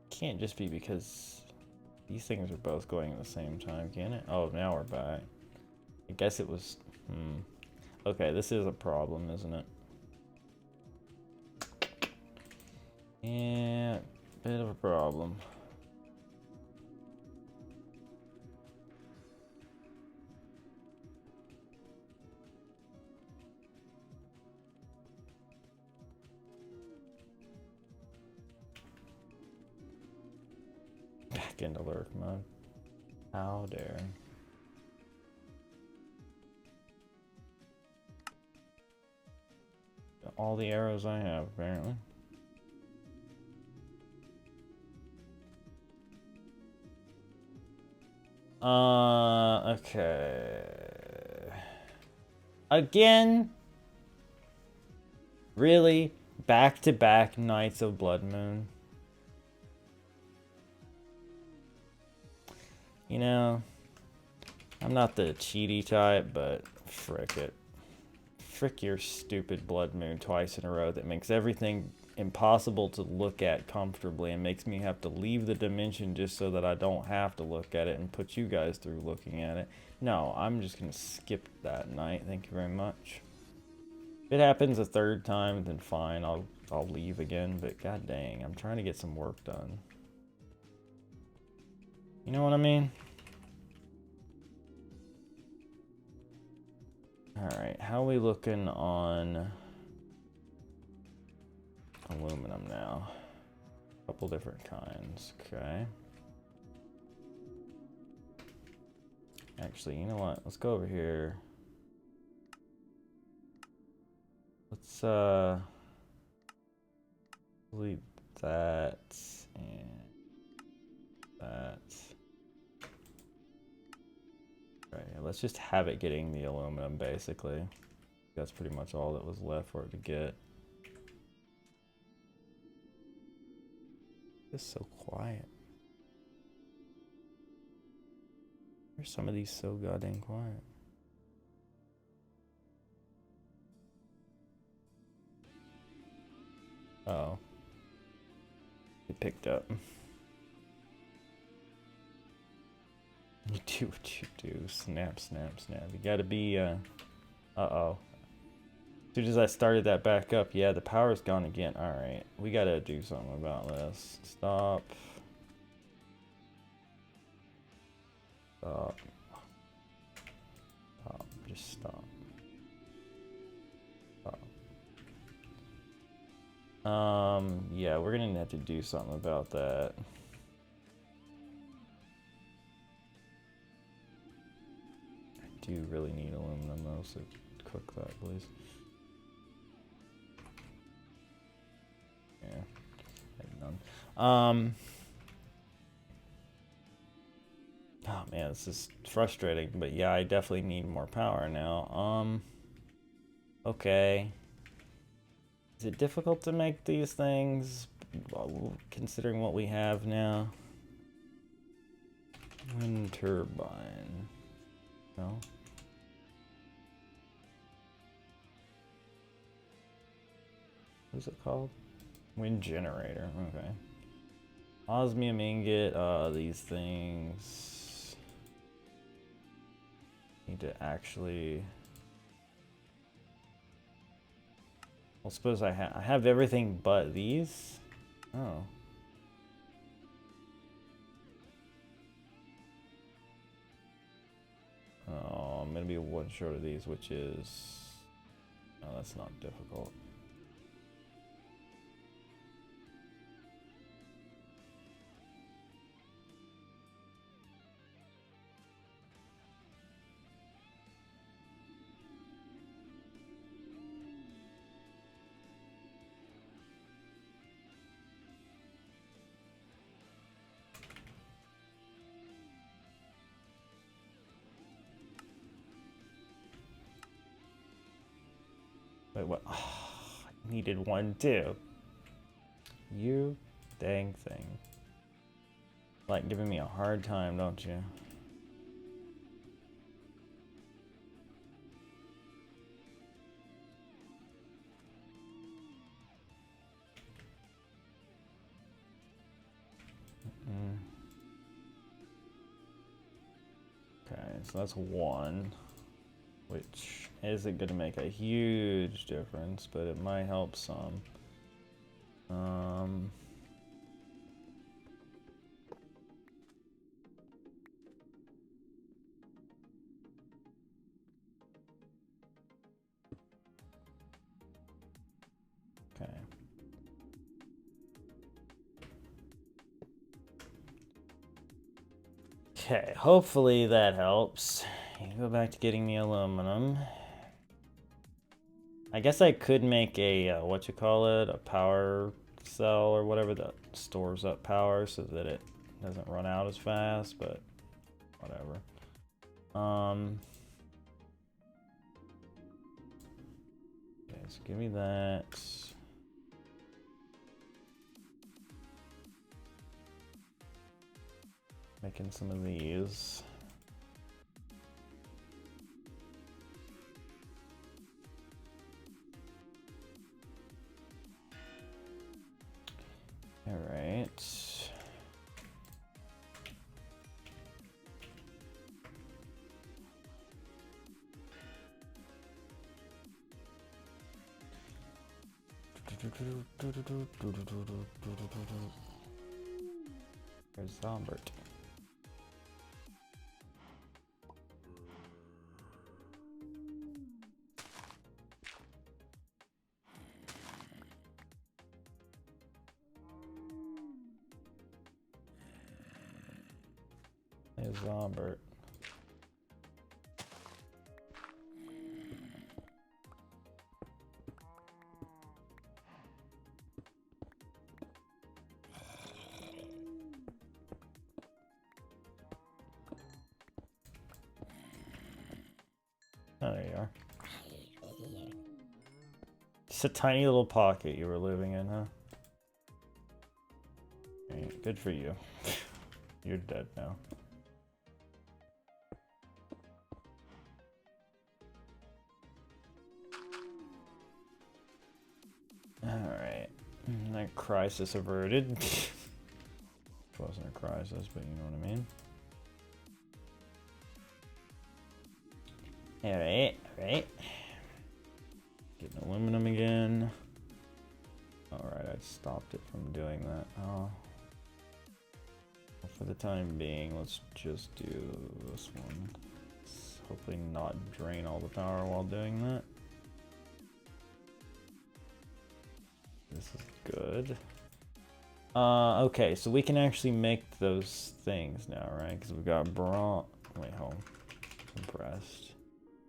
Can't just be because these things are both going at the same time, can it? Oh, now we're back. I guess it was... Okay, this is a problem, isn't it? Yeah, bit of a problem. Back into lurk mode. How dare. all the arrows I have, apparently. Okay. Again? Really? Back-to-back nights of Blood Moon? You know, I'm not the cheaty type, but frick it. Frick your stupid Blood Moon twice in a row that makes everything impossible to look at comfortably and makes me have to leave the dimension just so that I don't have to look at it and put you guys through looking at it. No, I'm just gonna skip that night. Thank you very much. If it happens a third time, then fine, I'll leave again, but god dang, I'm trying to get some work done. You know what I mean? Alright, how are we looking on aluminum now? A couple different kinds, okay. Actually, you know what? Let's go over here. Let's delete that and that. Right, let's just have it getting the aluminum, basically. That's pretty much all that was left for it to get. It's so quiet. Why are some of these so goddamn quiet? Uh-oh. It picked up. You do what you do. Snap, snap, snap. You gotta be, uh-oh. As soon as I started that back up, yeah, the power's gone again. Alright, we gotta do something about this. Stop. Stop. Stop. Just stop. Stop. Yeah, we're gonna have to do something about that. I do really need aluminum though, so cook that, please. Yeah, none. Oh man, this is frustrating, but yeah, I definitely need more power now. Okay. Is it difficult to make these things, considering what we have now? Wind turbine. No? What's it called? Wind generator, okay. Osmium ingot, these things need to actually... Well, suppose I have everything but these? Oh. Oh, I'm gonna be one short of these, which is... No, that's not difficult. Wait, what? Oh, I needed one too. You dang thing. Like giving me a hard time, don't you? Okay, so that's one. Which isn't going to make a huge difference, but it might help some. Okay. Okay, hopefully that helps. You go back to getting the aluminum. I guess I could make a, what you call it, a power cell or whatever that stores up power so that it doesn't run out as fast, but whatever. Okay, so give me that. Making some of these. All right. There's Zombert. There's Zombert. Oh, there you are. Just a tiny little pocket you were living in, huh? Okay, good for you. You're dead now. Alright. That crisis averted. It wasn't a crisis, but you know what I mean. Alright, alright. Getting aluminum again. Alright, I stopped it from doing that. Oh. Well, for the time being, let's just do this one. Let's hopefully not drain all the power while doing that. This is good. Okay, so we can actually make those things now, right? Because we got bronze. Wait, hold. Compressed.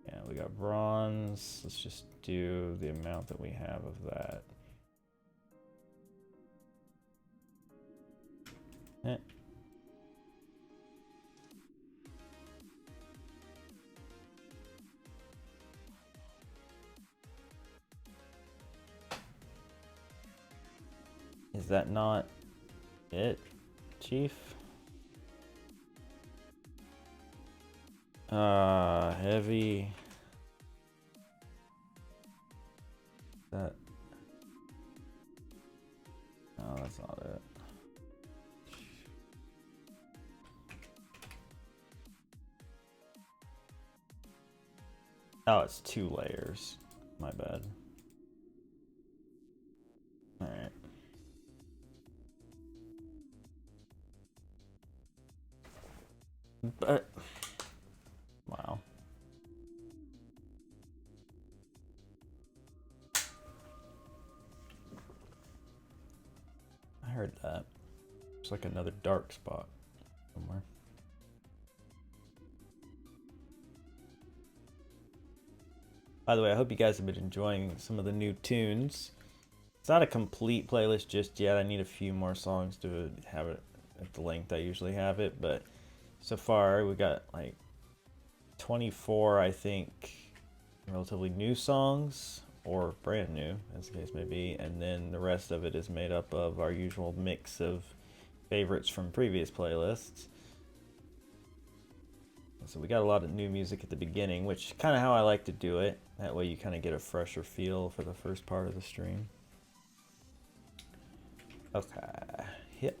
Yeah, we got bronze. Let's just do the amount that we have of that. Eh. Is that not it, Chief? Heavy. That. No, that's not it. Oh, it's 2 layers. My bad. Alright. But wow. I heard that. It's like another dark spot somewhere. By the way, I hope you guys have been enjoying some of the new tunes. It's not a complete playlist just yet. I need a few more songs to have it at the length I usually have it, but so far we got like 24, I think, relatively new songs, or brand new, as the case may be, and then the rest of it is made up of our usual mix of favorites from previous playlists. So we got a lot of new music at the beginning, which is kind of how I like to do it. That way you kind of get a fresher feel for the first part of the stream. Okay, yep.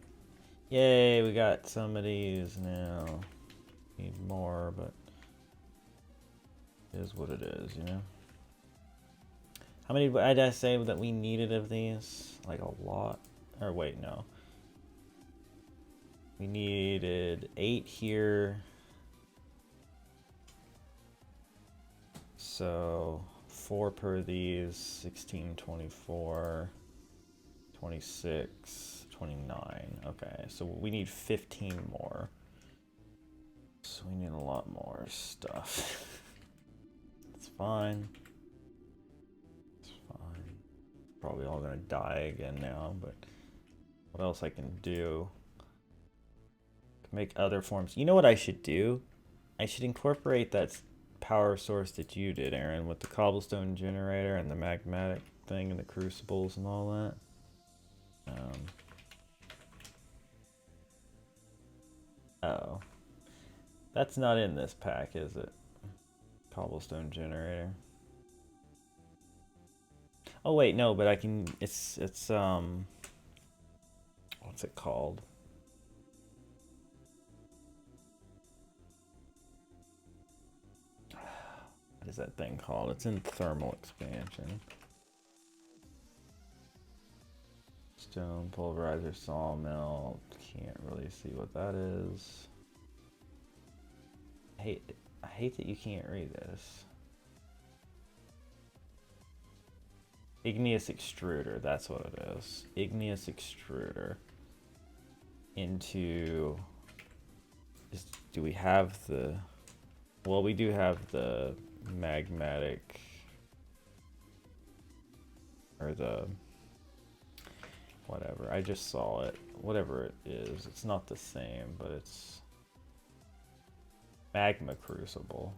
Yay, we got some of these now. Need more, but it is what it is, you know? How many did I say that we needed of these? Like a lot? Or wait, no. We needed 8 here. So 4 per these, 16, 24, 26, 29. Okay, so we need 15 more. So we need a lot more stuff. It's fine. probably all gonna die again now, but what else I can do? Make other forms. You know what I should do? I should incorporate that power source that you did, Aaron, with the Cobblestone Generator and the magmatic thing and the crucibles and all that. Oh. That's not in this pack, is it? Cobblestone Generator. Oh wait, no, but I can, it's what's it called? What is that thing called? It's in thermal expansion. Stone pulverizer, sawmill. Can't really see what that is. I hate that you can't read this. Igneous extruder, that's what it is. Igneous extruder. Into, do we have the, well, we do have the magmatic, or the, whatever, I just saw it, whatever it is, it's not the same, but it's magma crucible.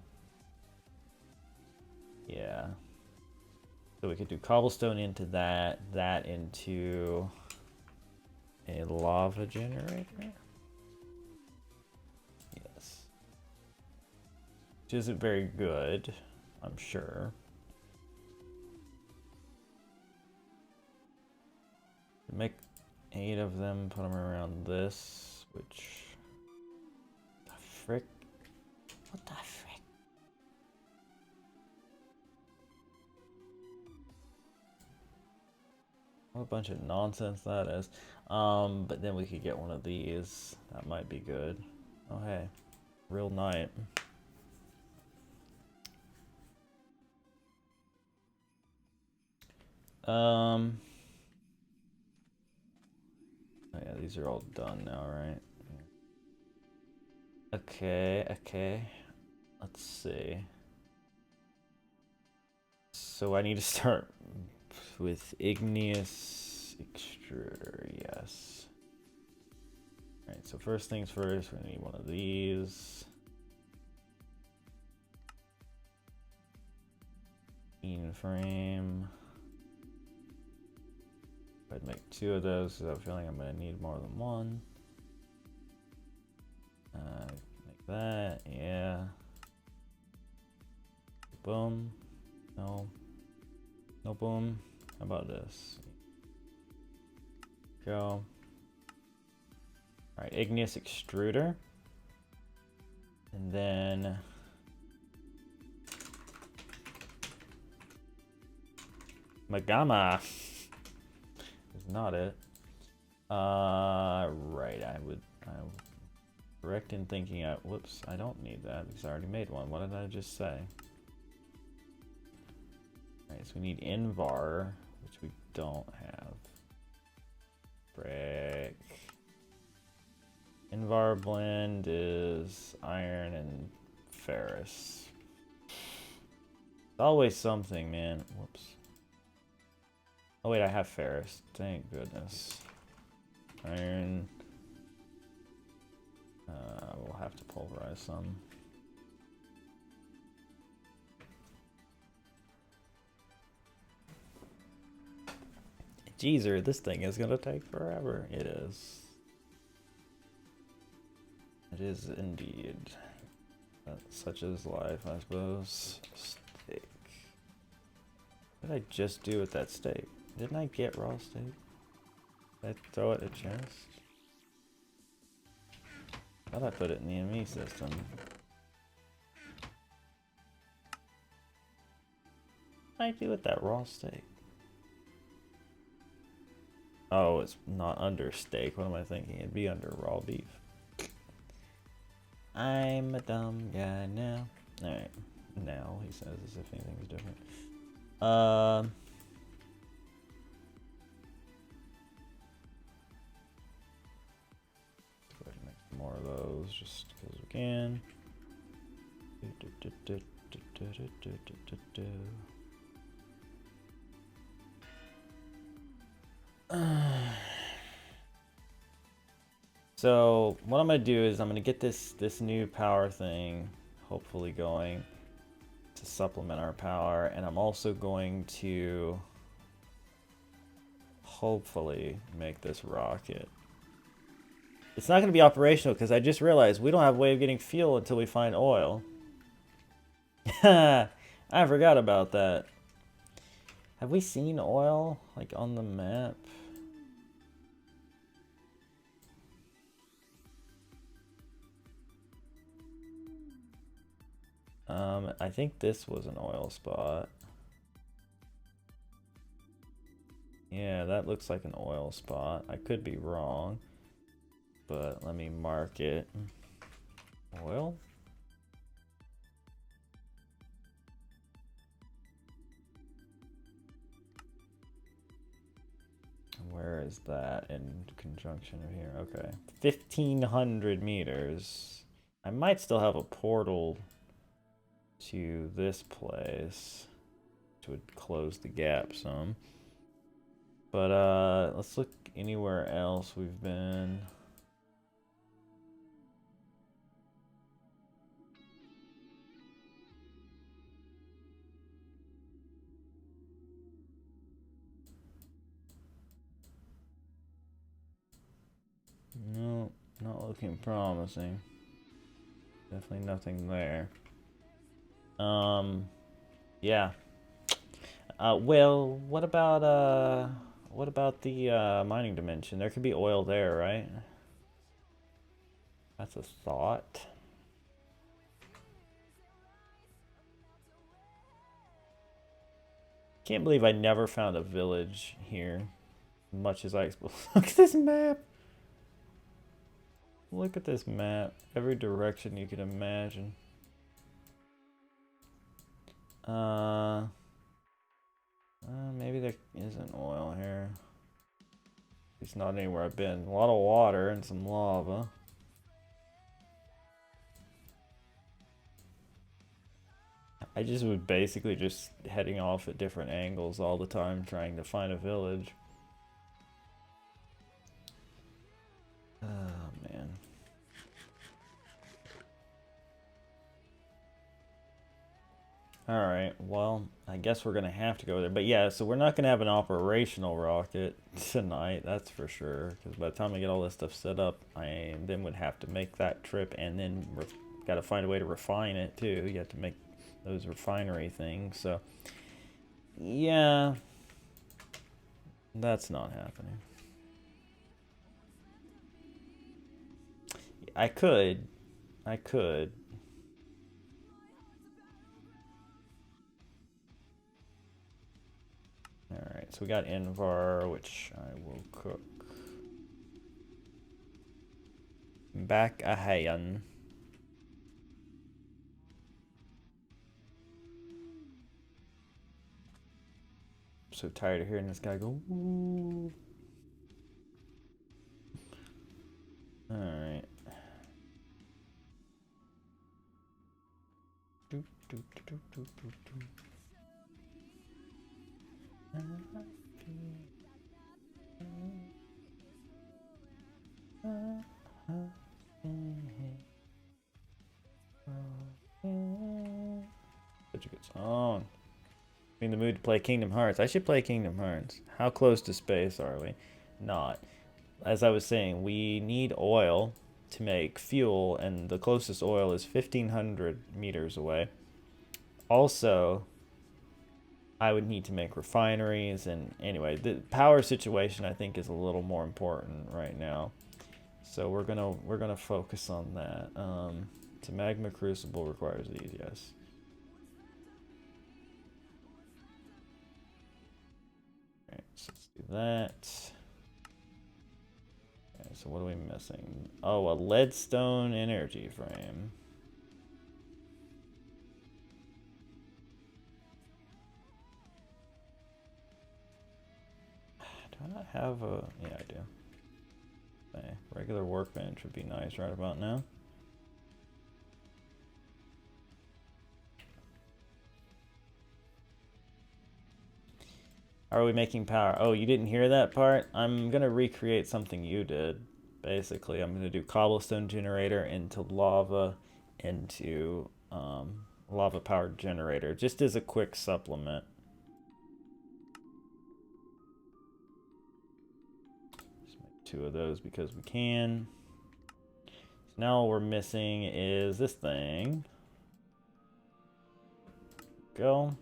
Yeah. So we could do cobblestone into that, that into a lava generator. Yes. Which isn't very good, I'm sure. Make 8 of them, put them around this, which, the frick? What the frick? What a bunch of nonsense that is. But then we could get one of these. That might be good. Oh hey, real night. Oh yeah, these are all done now, right? Okay, okay. Let's see. So I need to start with igneous extruder, yes. Alright, so first things first, we need one of these. Frame. I'd make 2 of those because I have a feeling I'm going to need more than one. Make that, yeah. Boom. No. No boom. How about this? Go. Alright, igneous extruder. And then Magama is not it. Right, I would correct in thinking whoops, I don't need that because I already made one. What did I just say? Alright, so we need Invar, which we don't have. Brick. Invar blend is iron and ferrous. It's always something, man. Whoops. Oh wait, I have ferrous. Thank goodness. Iron. We'll have to pulverize some. Jeezer, this thing is gonna take forever. It is. It is indeed. Such is life, I suppose. Steak. What did I just do with that steak? Didn't I get raw steak? Did I throw it at chest? I thought I put it in the enemy system. What did I do with that raw steak? Oh, it's not under steak. What am I thinking? It'd be under raw beef. I'm a dumb guy now. Alright. Now, he says as if anything's different. Go ahead and make some more of those just because we can. So what I'm gonna do is I'm gonna get this new power thing hopefully going to supplement our power, and I'm also going to hopefully make this rocket. It's not going to be operational because I just realized we don't have a way of getting fuel until we find oil. I forgot about that. Have we seen oil like on the map? I think this was an oil spot. Yeah, that looks like an oil spot. I could be wrong, but let me mark it. Oil? Where is that in conjunction of here? Okay. 1,500 meters. I might still have a portal to this place, which would close the gap some. But let's look anywhere else we've been. No, not looking promising. Definitely nothing there. Yeah. Well, what about the mining dimension? There could be oil there, right? That's a thought. Can't believe I never found a village here, much as I explored. Look at this map. Look at this map. Every direction you could imagine. Maybe there isn't oil here. It's not anywhere I've been. A lot of water and some lava. I just was basically just heading off at different angles all the time trying to find a village. Oh man. Alright, well, I guess we're gonna have to go there. But yeah, so we're not gonna have an operational rocket tonight, that's for sure. Because by the time I get all this stuff set up, I then would have to make that trip, and then gotta find a way to refine it too. You have to make those refinery things, so yeah, that's not happening. I could. Alright, so we got Invar, which I will cook. Back ahayan. So tired of hearing this guy go, ooh. Alright. Such a good song. In the mood to play Kingdom Hearts. I should play Kingdom Hearts. How close to space are we? Not. As I was saying, we need oil to make fuel, and the closest oil is 1,500 meters away. Also, I would need to make refineries, and anyway, the power situation I think is a little more important right now. So we're gonna focus on that. To magma crucible requires these, yes. Alright, so let's do that. Okay, so what are we missing? Oh, a leadstone energy frame. Do I not have a... Yeah, I do. Okay, regular workbench would be nice right about now. How are we making power? Oh, you didn't hear that part? I'm gonna recreate something you did. Basically, I'm gonna do Cobblestone Generator into lava, into lava powered generator, just as a quick supplement. Just make 2 of those because we can. So now all we're missing is this thing. Go.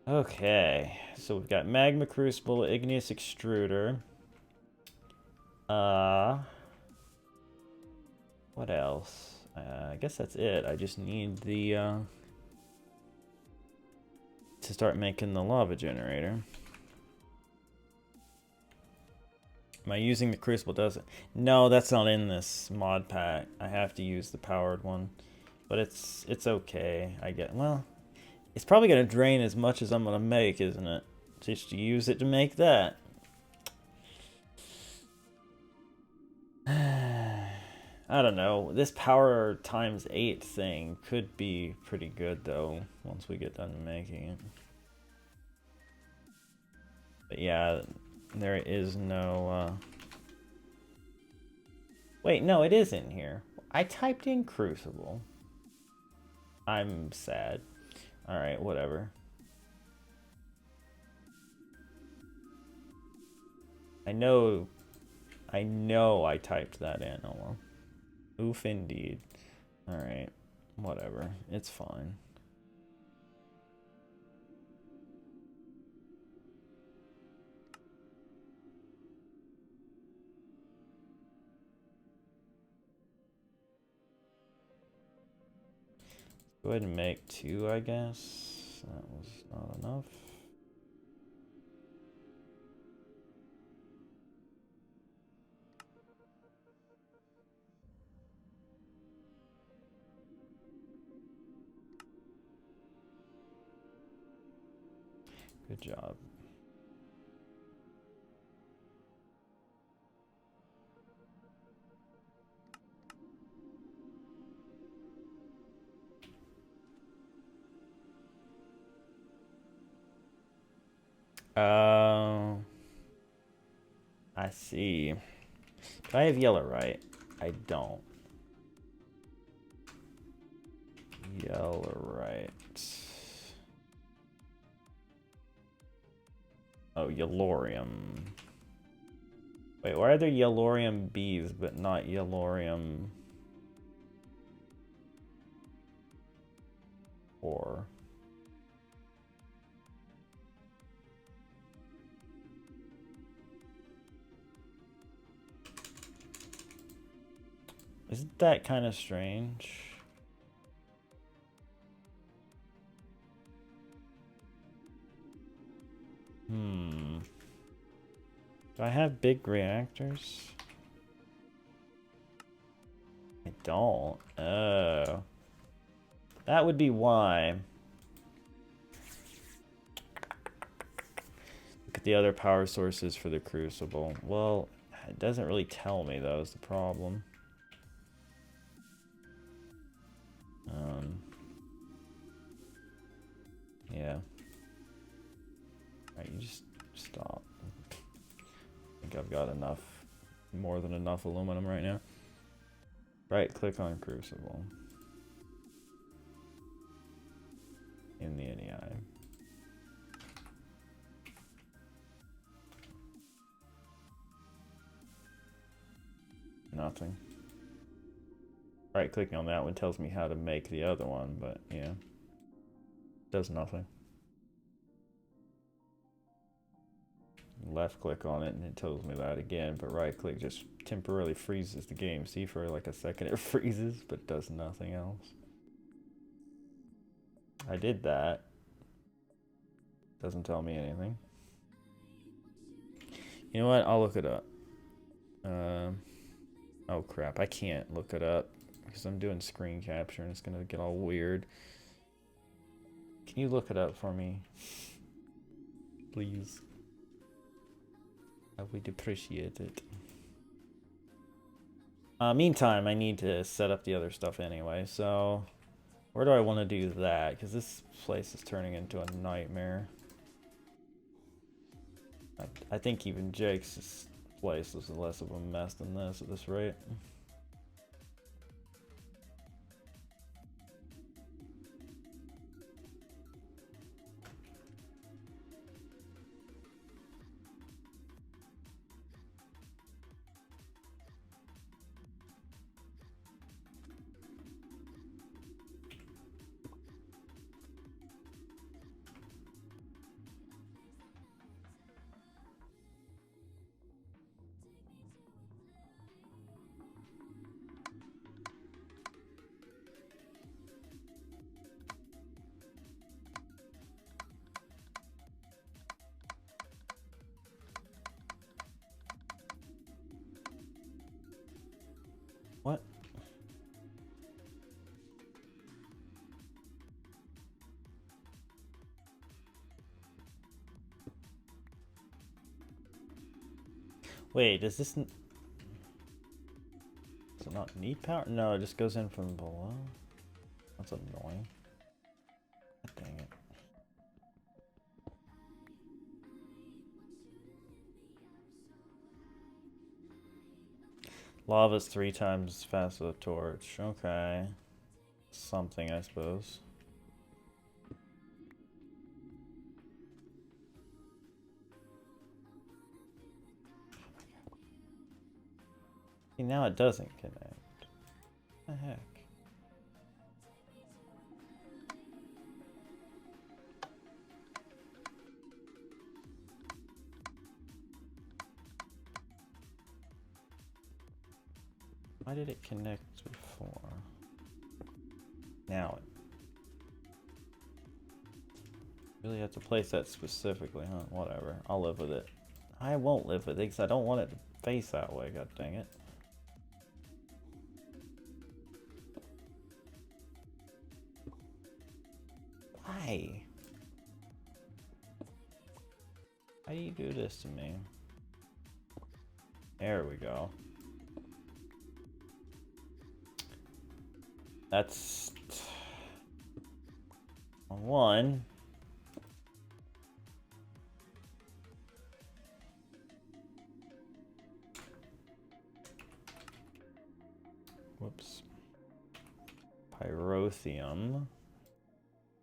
Okay, so we've got magma crucible, igneous extruder. What else? I guess that's it. I just need the to start making the lava generator. Am I using the crucible? Does it? No, that's not in this mod pack. I have to use the powered one, but it's okay. I get well. It's probably gonna drain as much as I'm gonna make, isn't it? Just to use it to make that. I don't know. This power times 8 thing could be pretty good though once we get done making it. But yeah, there is no wait, no, it is in here. I typed in crucible. I'm sad. Alright, whatever. I know I typed that in. Oh well. Oof indeed. Alright. Whatever. It's fine. Go ahead and make 2, I guess. That was not enough. Good job. I see. Do I have yellow right? I don't. Yellow right. Oh, yellorium. Wait, why are there yellorium bees but not yellorium ore? Isn't that kind of strange? Do I have big reactors? I don't. Oh. That would be why. Look at the other power sources for the crucible. Well, it doesn't really tell me though, is the problem. Yeah. Alright, you just stop. I think I've got enough, more than enough aluminum right now. Right click on crucible. In the NEI. Nothing. Right clicking on that one tells me how to make the other one, but yeah. Does nothing. Left click on it and it tells me that again, but right click just temporarily freezes the game. See, for like a second it freezes, but does nothing else. I did that. Doesn't tell me anything. You know what? I'll look it up. Oh crap, I can't look it up because I'm doing screen capture and it's gonna get all weird. Can you look it up for me? Please. I would appreciate it. Meantime, I need to set up the other stuff anyway, so where do I want to do that? Because this place is turning into a nightmare. I think even Jake's place is less of a mess than this at this rate. What? Wait, does this... Does it not need power? No, it just goes in from below. That's annoying. God dang it. Lava's 3 times faster than a torch. Okay. Something, I suppose. See, now it doesn't connect. What the heck? Why did it connect before? Now it. Really have to place that specifically, huh? Whatever. I'll live with it. I won't live with it because I don't want it to face that way, god dang it. Why? Why do you do this to me? There we go. That's one. Whoops. Pyrotheum.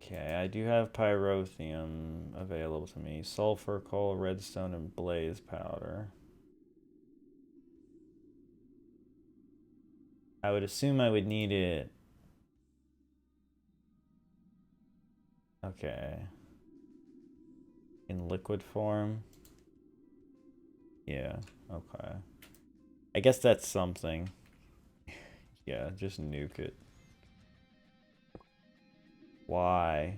Okay, I do have pyrotheum available to me. Sulfur, coal, redstone, and blaze powder. I would assume I would need it. Okay. In liquid form? Yeah, okay. I guess that's something. Yeah, just nuke it. Why?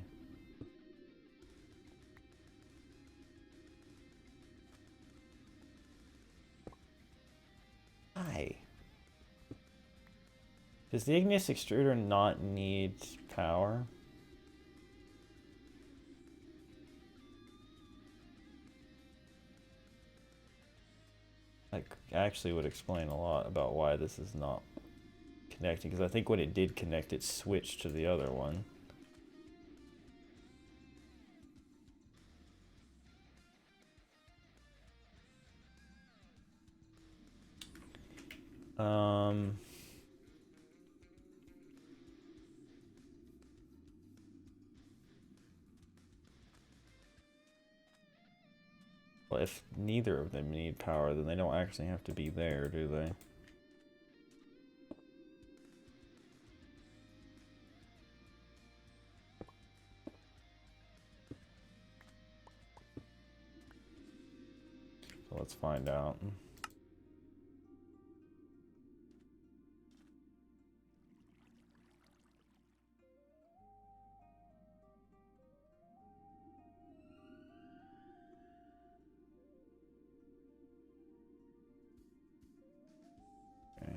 Why? Does the igneous extruder not need power? Like, actually would explain a lot about why this is not connecting, because I think when it did connect, it switched to the other one. Well, if neither of them need power, then they don't actually have to be there, do they? So let's find out. Okay.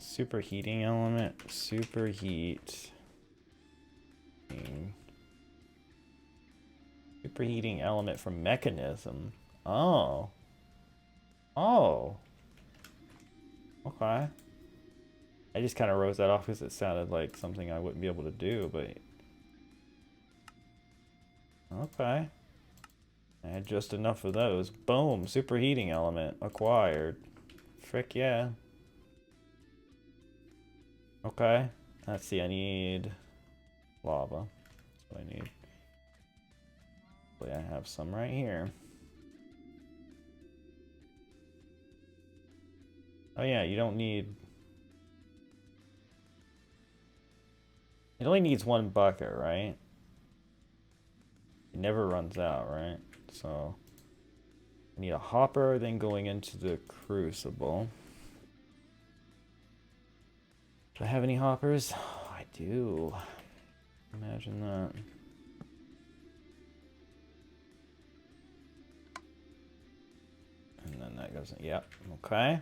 Superheating element. Superheat. Superheating element from mechanism. Oh. Oh. Okay. I just kind of wrote that off because it sounded like something I wouldn't be able to do, but Okay. I had just enough of those. Boom! Superheating element acquired. Frick yeah. Okay. Let's see, I need lava. That's what I need. Hopefully I have some right here. Oh yeah, you don't need... It only needs one bucket, right? It never runs out, right? So... I need a hopper, then going into the crucible. Do I have any hoppers? Oh, I do. Imagine that. And then that goes in. Yep. Okay.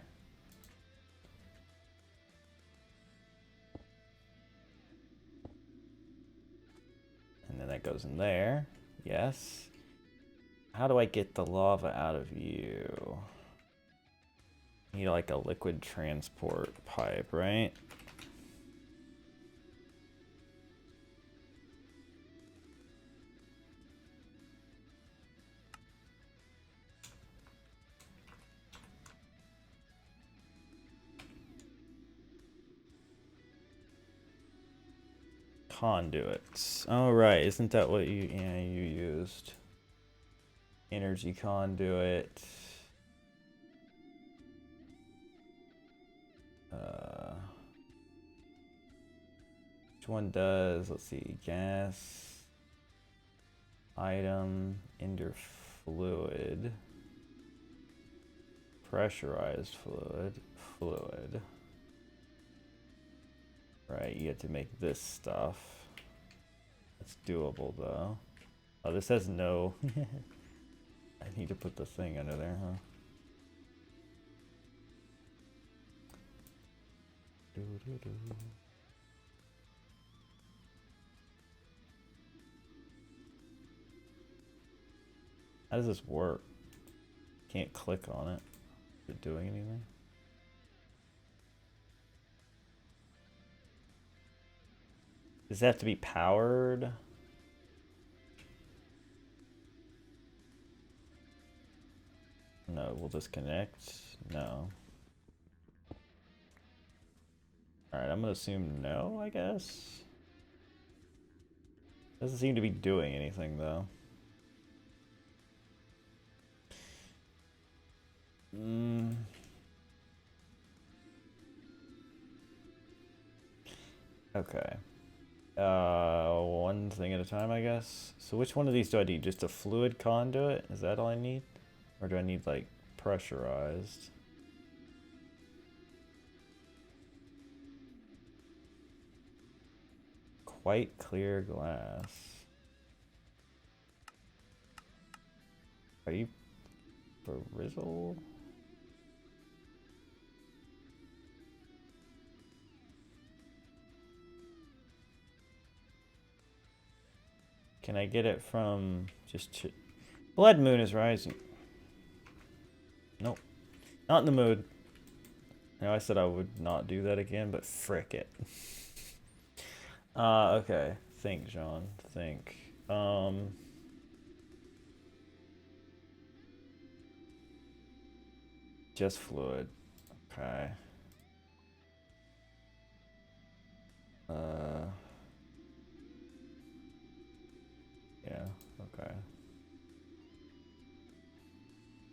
And then that goes in there. Yes. How do I get the lava out of you? Need like a liquid transport pipe, right? Conduits. Oh, right. Isn't that what you used? Energy conduit. Which one does? Let's see. Gas. Item. Ender fluid. Pressurized fluid. Fluid. Right, you get to make this stuff. It's doable though. Oh, this has no... I need to put the thing under there, huh? How does this work? Can't click on it. Is it doing anything? Does it have to be powered? No, will this connect? No. Alright, I'm gonna assume no, I guess. Doesn't seem to be doing anything though. Okay. One thing at a time, I guess. So which one of these do I need? Just a fluid conduit? Is that all I need? Or do I need, like, pressurized? Quite clear glass. Are you Brizzle? Can I get it from just... Blood Moon is rising. Nope. Not in the mood. I know I said I would not do that again, but frick it. Okay. Think, John. Think. Just fluid. Okay. Yeah, okay.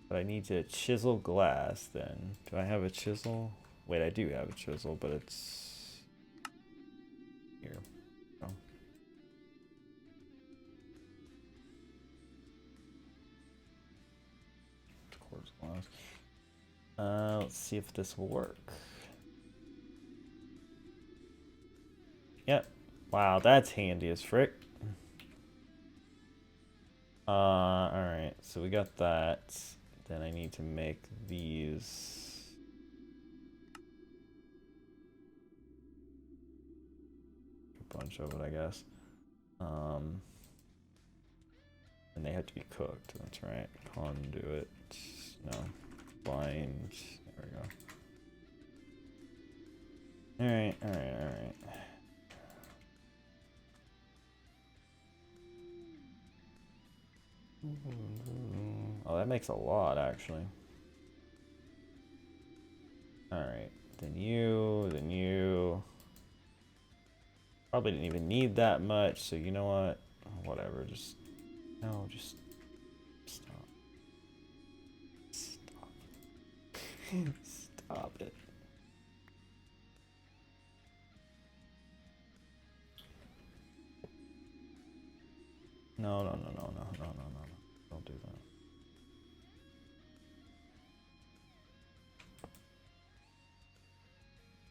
But I need to chisel glass then. Do I have a chisel? Wait, I do have a chisel, but it's here. Oh. Quartz glass. Let's see if this will work. Yep. Wow, that's handy as frick. Alright, so we got that. Then I need to make these. A bunch of it, I guess. And they have to be cooked, that's right. Conduit. No. Blind. There we go. Alright, alright, alright. Oh, that makes a lot, actually. Alright, then you. Probably didn't even need that much, so you know what? Whatever, just... No, just... Stop. Stop. Stop it. No, no, no, no, no, no, no, no. Don't do that.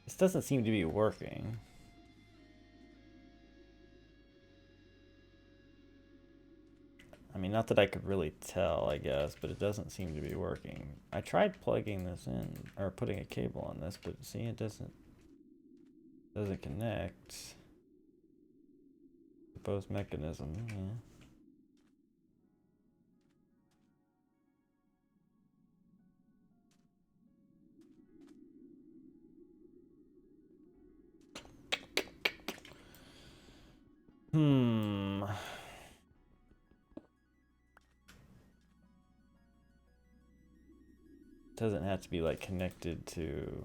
This doesn't seem to be working. I mean, not that I could really tell, I guess, but it doesn't seem to be working. I tried plugging this in, or putting a cable on this, but see, it doesn't connect. Both mechanism, yeah. Doesn't have to be like connected to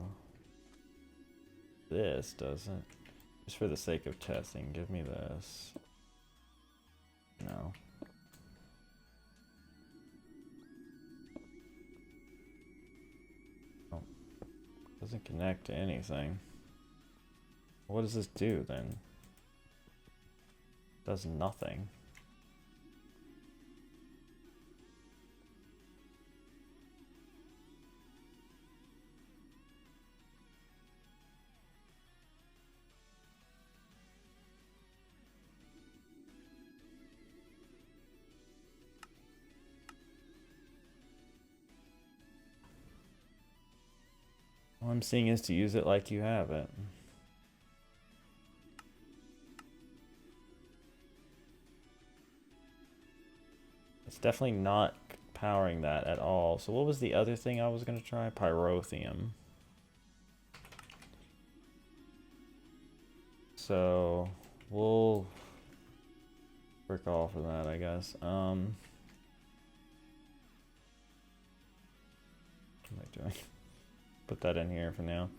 this, does it? Just for the sake of testing, give me this. No. Oh. Doesn't connect to anything. What does this do then? Does nothing. All I'm seeing is to use it like you have it. It's definitely not powering that at all. So what was the other thing I was going to try? Pyrotheum. So we'll work off of that, I guess. What am I doing? Put that in here for now.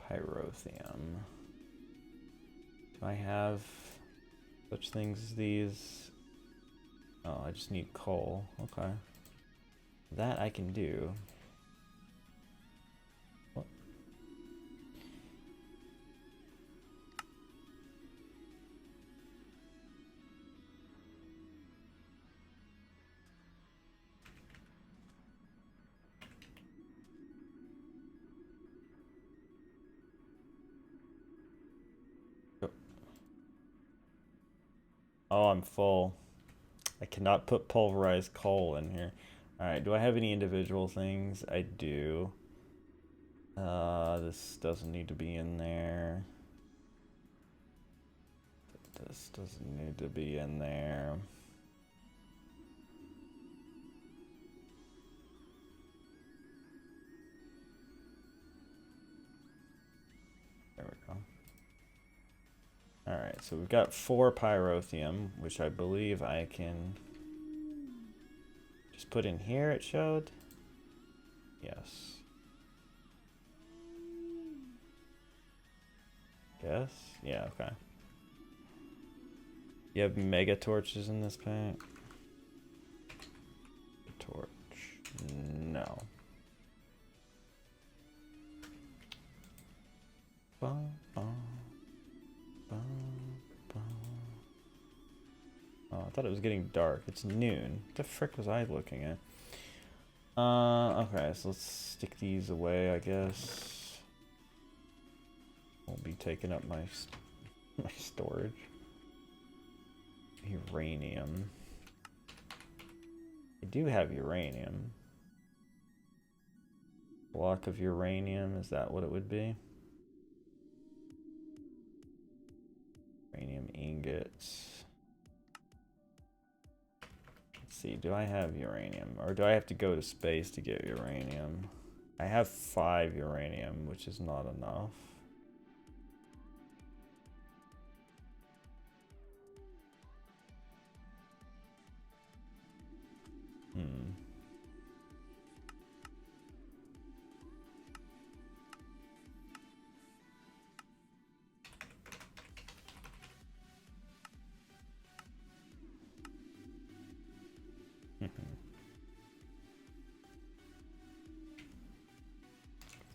Pyrotheum. Do I have such things as these? Oh, I just need coal. Okay. That I can do. What? Oh, I'm full. I cannot put pulverized coal in here. Alright, do I have any individual things? I do. This doesn't need to be in there. This doesn't need to be in there. There we go. Alright, so we've got 4 pyrotheum, which I believe I can just put in here, it showed. Yes. Yes? Yeah, okay. You have mega torches in this pack? Torch. No. Bum, bum, bum, bum. Oh, I thought it was getting dark. It's noon. What the frick was I looking at? Okay, so let's stick these away, I guess. Won't be taking up my storage. Uranium. I do have uranium. Block of uranium, is that what it would be? Uranium ingots. Let's see, do I have uranium? Or do I have to go to space to get uranium? I have 5 uranium, which is not enough.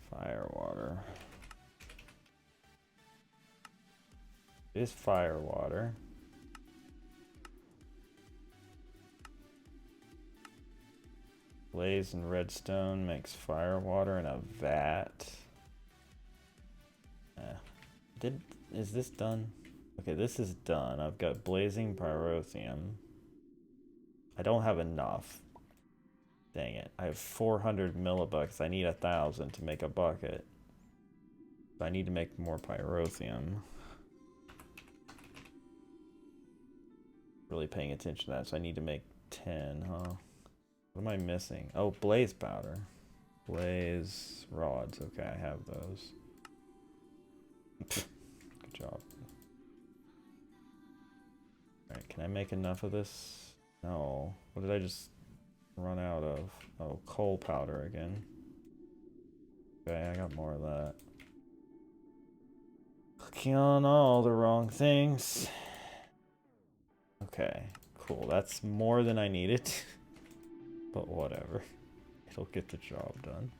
Fire water. It is fire water. Blaze and redstone makes fire water in a vat. Is this done? Okay, this is done. I've got blazing pyrotheum. I don't have enough. Dang it. I have 400 millibucks. I need 1,000 to make a bucket. I need to make more pyrotheum. Really paying attention to that, so I need to make 10, huh? What am I missing? Oh, blaze powder. Blaze rods. Okay, I have those. Good job. Alright, can I make enough of this? No. What did I just run out of? Oh, coal powder again. Okay, I got more of that. Clicking on all the wrong things. Okay, cool. That's more than I needed. But whatever. It'll get the job done.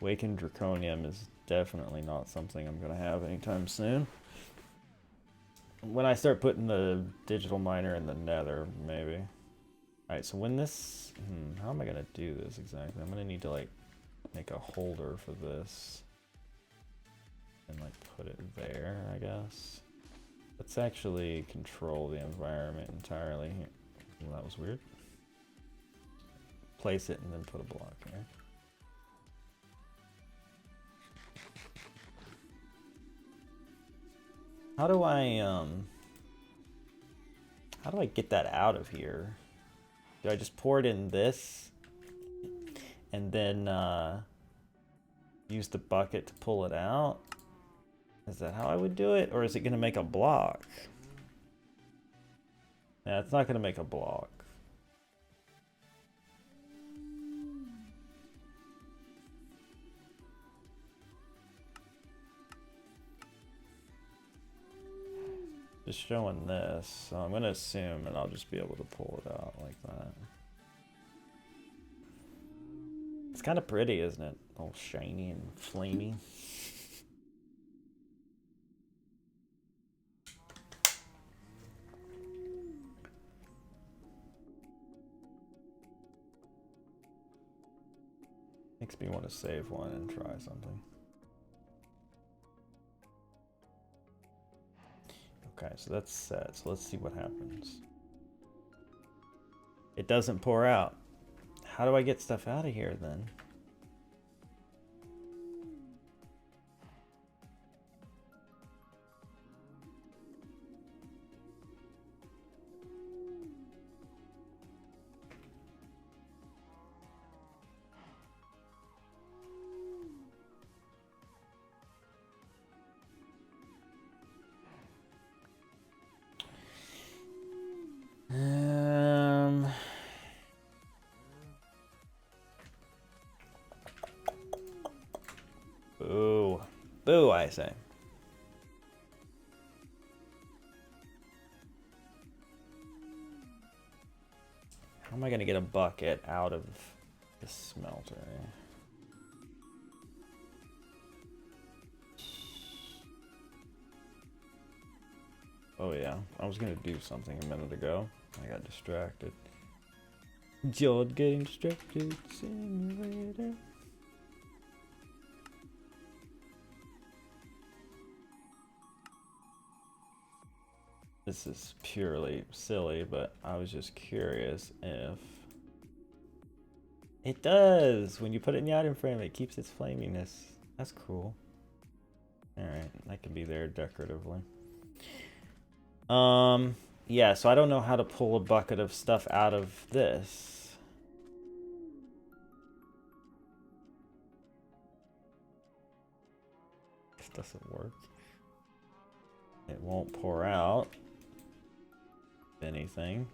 Awakened Draconium is definitely not something I'm going to have anytime soon. When I start putting the digital miner in the Nether, maybe. Alright, so when this... how am I going to do this exactly? I'm going to need to, like, make a holder for this. And, like, put it there, I guess. Let's actually control the environment entirely. Well, that was weird. Place it and then put a block here. How do I get that out of here? Do I just pour it in this and then use the bucket to pull it out? Is that how I would do it? Or is it going to make a block? Yeah, it's not going to make a block. Just showing this, so I'm going to assume and I'll just be able to pull it out like that. It's kind of pretty, isn't it? All shiny and flamey. Makes me want to save one and try something. Okay, so that's set. So let's see what happens. It doesn't pour out. How do I get stuff out of here then? Boo. Boo, I say. How am I going to get a bucket out of the smelter? Oh yeah, I was going to do something a minute ago. I got distracted. Just getting distracted. Simulator. This is purely silly, but I was just curious if... It does! When you put it in the item frame, it keeps its flaminess. That's cool. Alright, that can be there decoratively. Yeah, so I don't know how to pull a bucket of stuff out of this. Doesn't work. It won't pour out anything.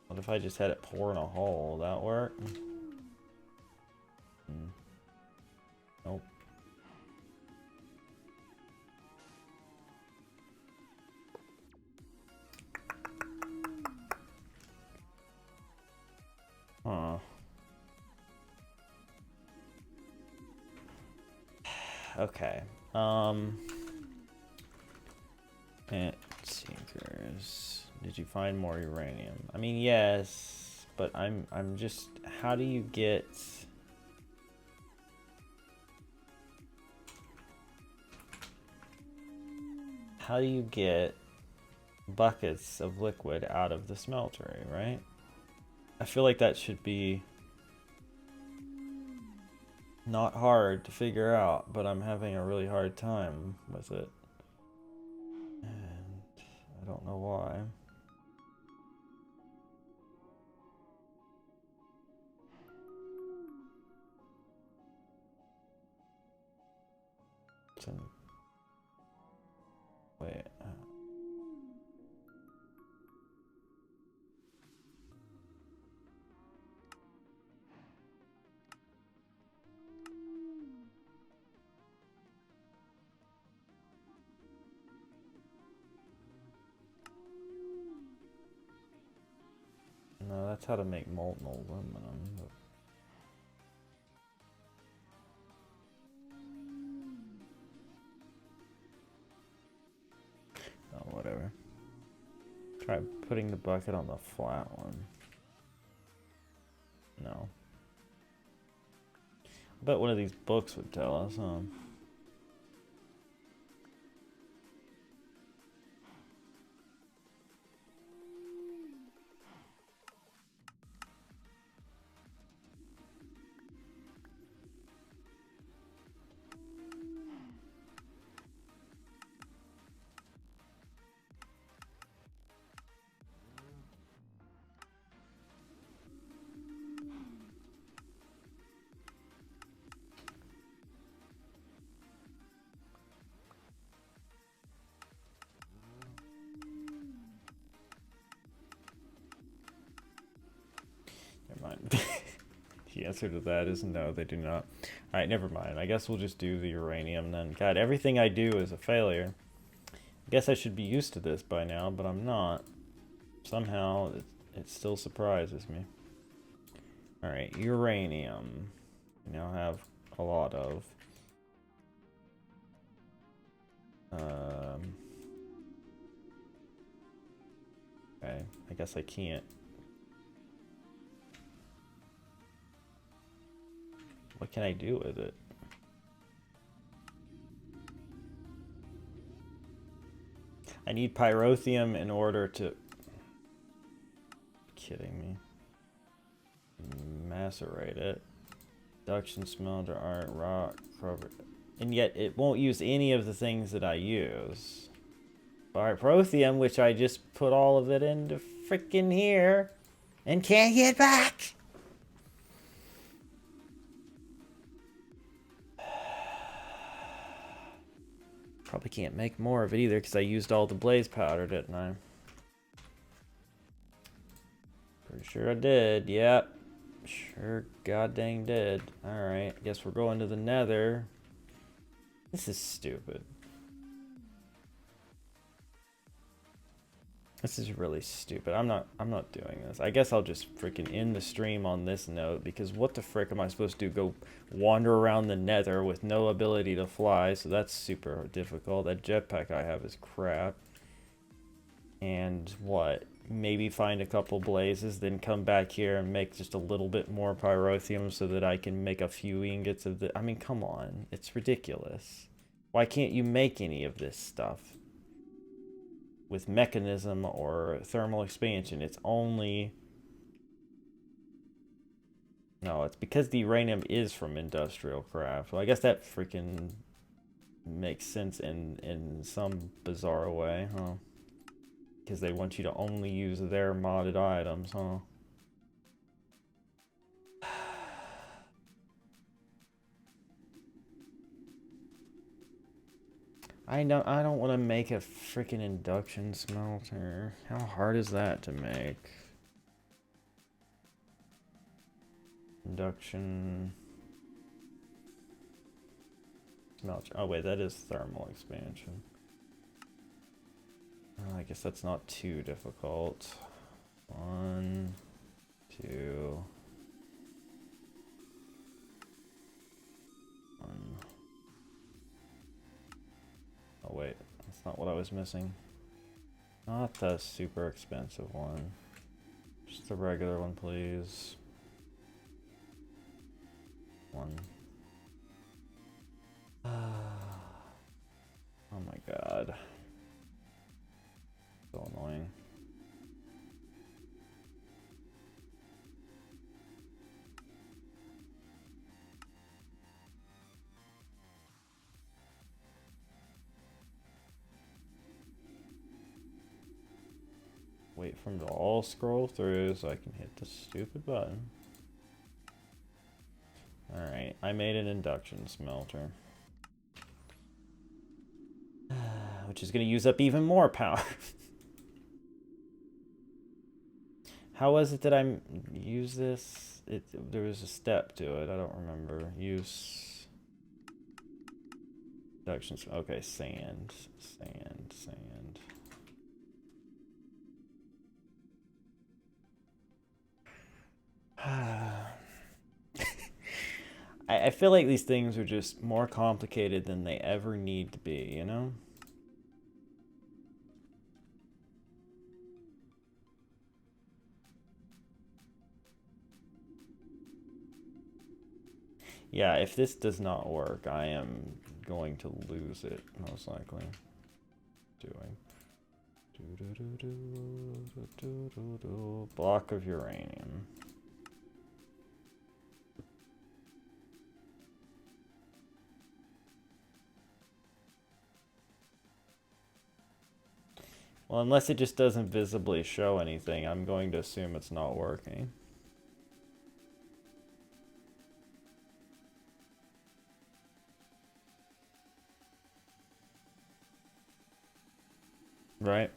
What if I just had it pour in a hole? Will that work? Nope. Huh. Okay. Plant seekers. Did you find more uranium? I mean, yes, but I'm just, how do you get buckets of liquid out of the smeltery, right? I feel like that should be not hard to figure out, but I'm having a really hard time with it. And I don't know why. Wait. No, that's how to make molten aluminum. Oh, whatever. Try putting the bucket on the flat one. No. I bet one of these books would tell us, huh? Never mind. The answer to that is no, they do not. Alright, never mind. I guess we'll just do the uranium then. God, everything I do is a failure. I guess I should be used to this by now, but I'm not. Somehow, it still surprises me. Alright, uranium. We now have a lot of. Okay, I guess I can't. What can I do with it? I need pyrotheum in order to... Kidding me. Macerate it. Induction smelter, art, rock, rubber. And yet it won't use any of the things that I use. Pyrotheum, which I just put all of it into frickin' here. And can't get back! Probably can't make more of it either because I used all the blaze powder, didn't I? Pretty sure I did. Yep. Sure god dang did. Alright, I guess we're going to the Nether. This is stupid. This is really stupid. I'm not doing this. I guess I'll just freaking end the stream on this note, because what the frick am I supposed to do? Go wander around the Nether with no ability to fly, so that's super difficult. That jetpack I have is crap. And what? Maybe find a couple blazes, then come back here and make just a little bit more pyrotheum so that I can make a few ingots of the... I mean, come on. It's ridiculous. Why can't you make any of this stuff with mechanism or thermal expansion? It's only... No, it's because the uranium is from industrial craft. Well, I guess that freaking makes sense in some bizarre way, huh? Because they want you to only use their modded items, huh? I don't want to make a freaking induction smelter. How hard is that to make? Induction smelter. Oh wait, that is thermal expansion. Oh, I guess that's not too difficult. 1, 2. 1. Oh wait, that's not what I was missing. Not the super expensive one. Just the regular one, please. 1. Oh my god. So annoying. Wait for them to all scroll through so I can hit the stupid button. Alright, I made an induction smelter. Which is going to use up even more power. How was it that I use this? There was a step to it. I don't remember. Use induction. Okay, sand. I feel like these things are just more complicated than they ever need to be, you know? Yeah, if this does not work, I am going to lose it, most likely. Block of uranium. Well, unless it just doesn't visibly show anything, I'm going to assume it's not working. Right?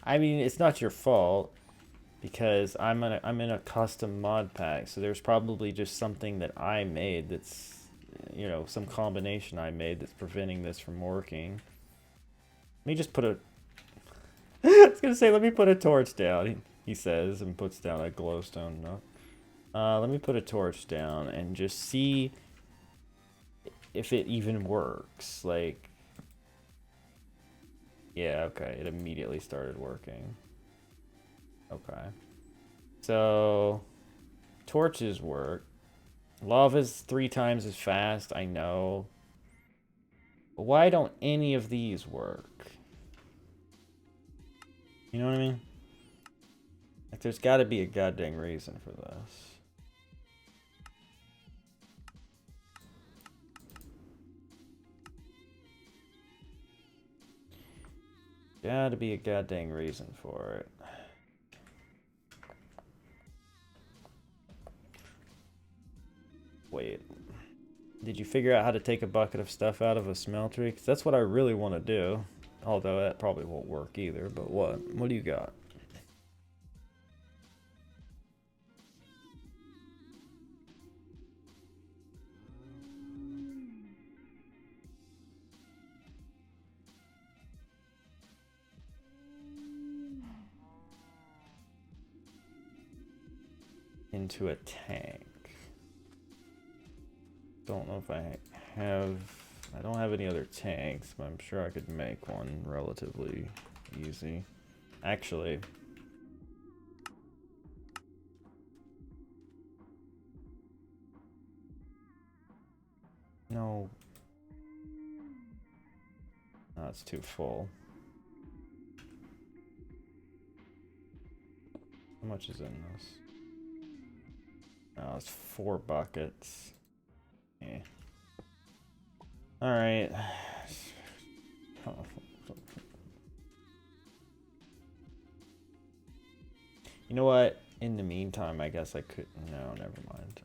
I mean, it's not your fault. Because I'm in a custom mod pack, so there's probably just something that I made that's, you know, some combination I made that's preventing this from working. Let me just put a... I was gonna say, let me put a torch down, he says, and puts down a glowstone. No. Let me put a torch down and just see if it even works. Like... Yeah, okay, it immediately started working. Okay. So, torches work. Lava's 3 times as fast, I know. But why don't any of these work? You know what I mean? Like, there's gotta be a goddamn reason for this. Gotta be a goddamn reason for it. Wait. Did you figure out how to take a bucket of stuff out of a smeltery? Because that's what I really want to do. Although that probably won't work either, but what? What do you got? Into a tank. Don't know if I have... I don't have any other tanks, but I'm sure I could make one relatively easy. Actually... No. No, it's too full. How much is in this? Oh, it's 4 buckets. Yeah. Alright. You know what? In the meantime, I guess I could... No, never mind.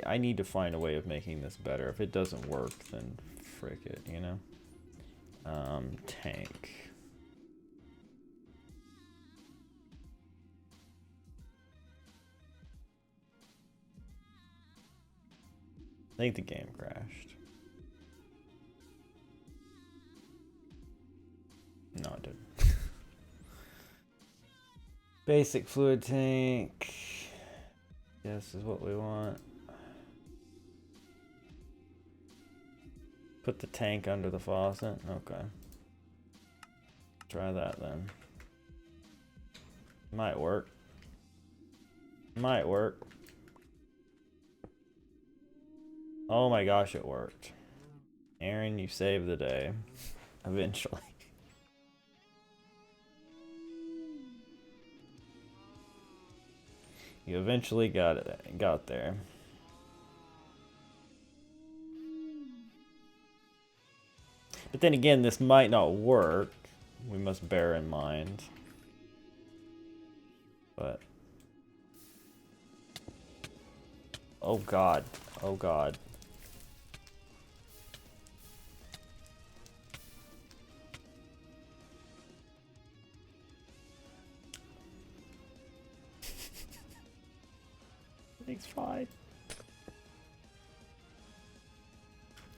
I need to find a way of making this better. If it doesn't work, then frick it, you know? Tank. I think the game crashed. No, it didn't. Basic fluid tank. Yes, is what we want. Put the tank under the faucet. Okay. Try that then. Might work. Might work. Oh my gosh, it worked. Aaron, you saved the day. Eventually. You eventually got there. But then again, this might not work. We must bear in mind. But... Oh god. Oh god. Everything's fine.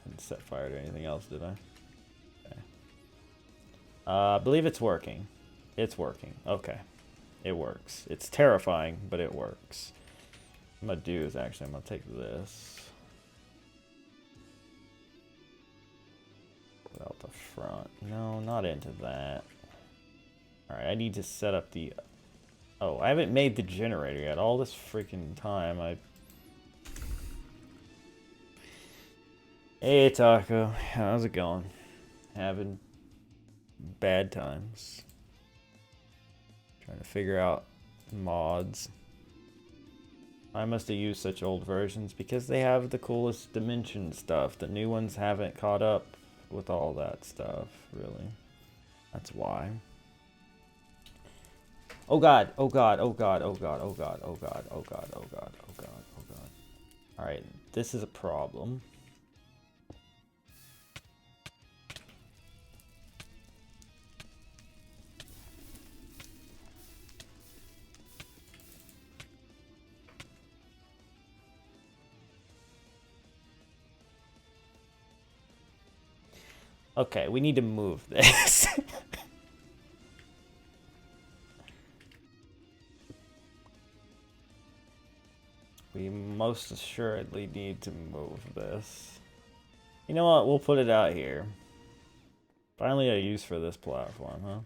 I didn't set fire to anything else, did I? Okay. I believe it's working. It's working. Okay. It works. It's terrifying, but it works. What I'm gonna do is actually, I'm gonna take this. Put out the front. No, not into that. Alright, I need to set up the... Oh, I haven't made the generator yet. All this freaking time, Hey, Taco. How's it going? Having bad times. Trying to figure out mods. I must have used such old versions because they have the coolest dimension stuff. The new ones haven't caught up with all that stuff, really. That's why. Oh god, oh god, oh god, oh god, oh god, oh god, oh god, oh god, oh god, oh god. Alright, this is a problem. Okay, we need to move this. We most assuredly need to move this. You know what? We'll put it out here. Finally a use for this platform, huh?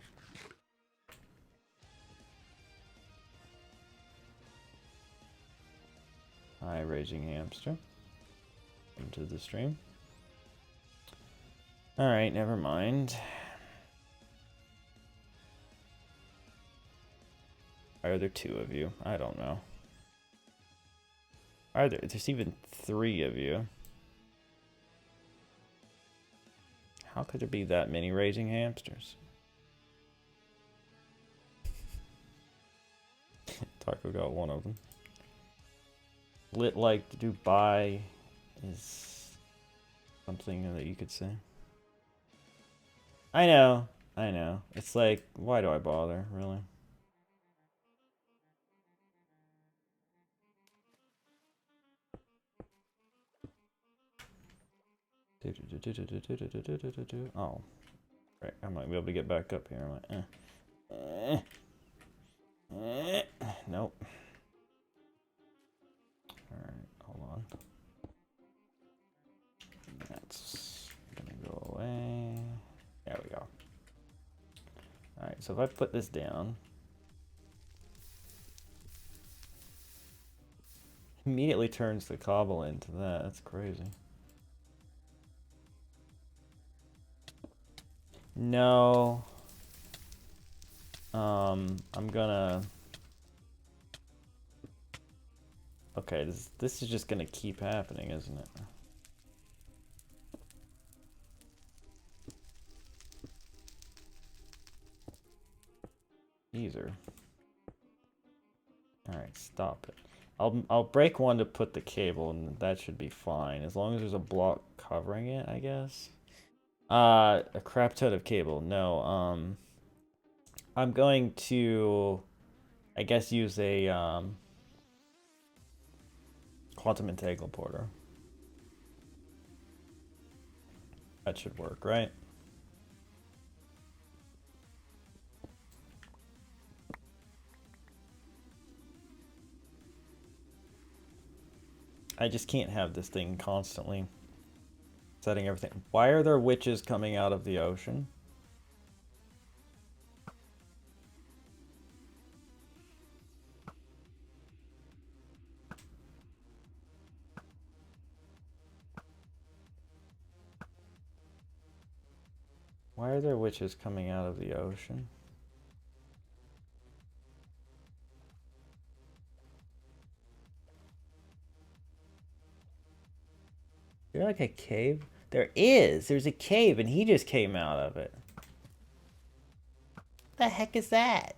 Hi, Raging Hamster. Into the stream. Alright, never mind. Are there 2 of you? I don't know. Are there? There's even 3 of you. How could there be that many raging hamsters? Taco got one of them. Lit like Dubai is something that you could say. I know. It's like, why do I bother, really? Oh. Right, I might be able to get back up here. I'm like, nope. Alright, hold on. That's gonna go away. There we go. Alright, so if I put this down, immediately turns the cobble into that. That's crazy. No. I'm gonna... Okay, this is just gonna keep happening, isn't it? These are... stop it. I'll break one to put the cable, and that should be fine as long as there's a block covering it, I guess. A crap ton of cable. No. I'm going to, I guess, use a quantum entangled porter. That should work, right? I just can't have this thing constantly setting everything. Why are there witches coming out of the ocean? Why are there witches coming out of the ocean? Is there like a cave? There is! There's a cave and he just came out of it. What the heck is that?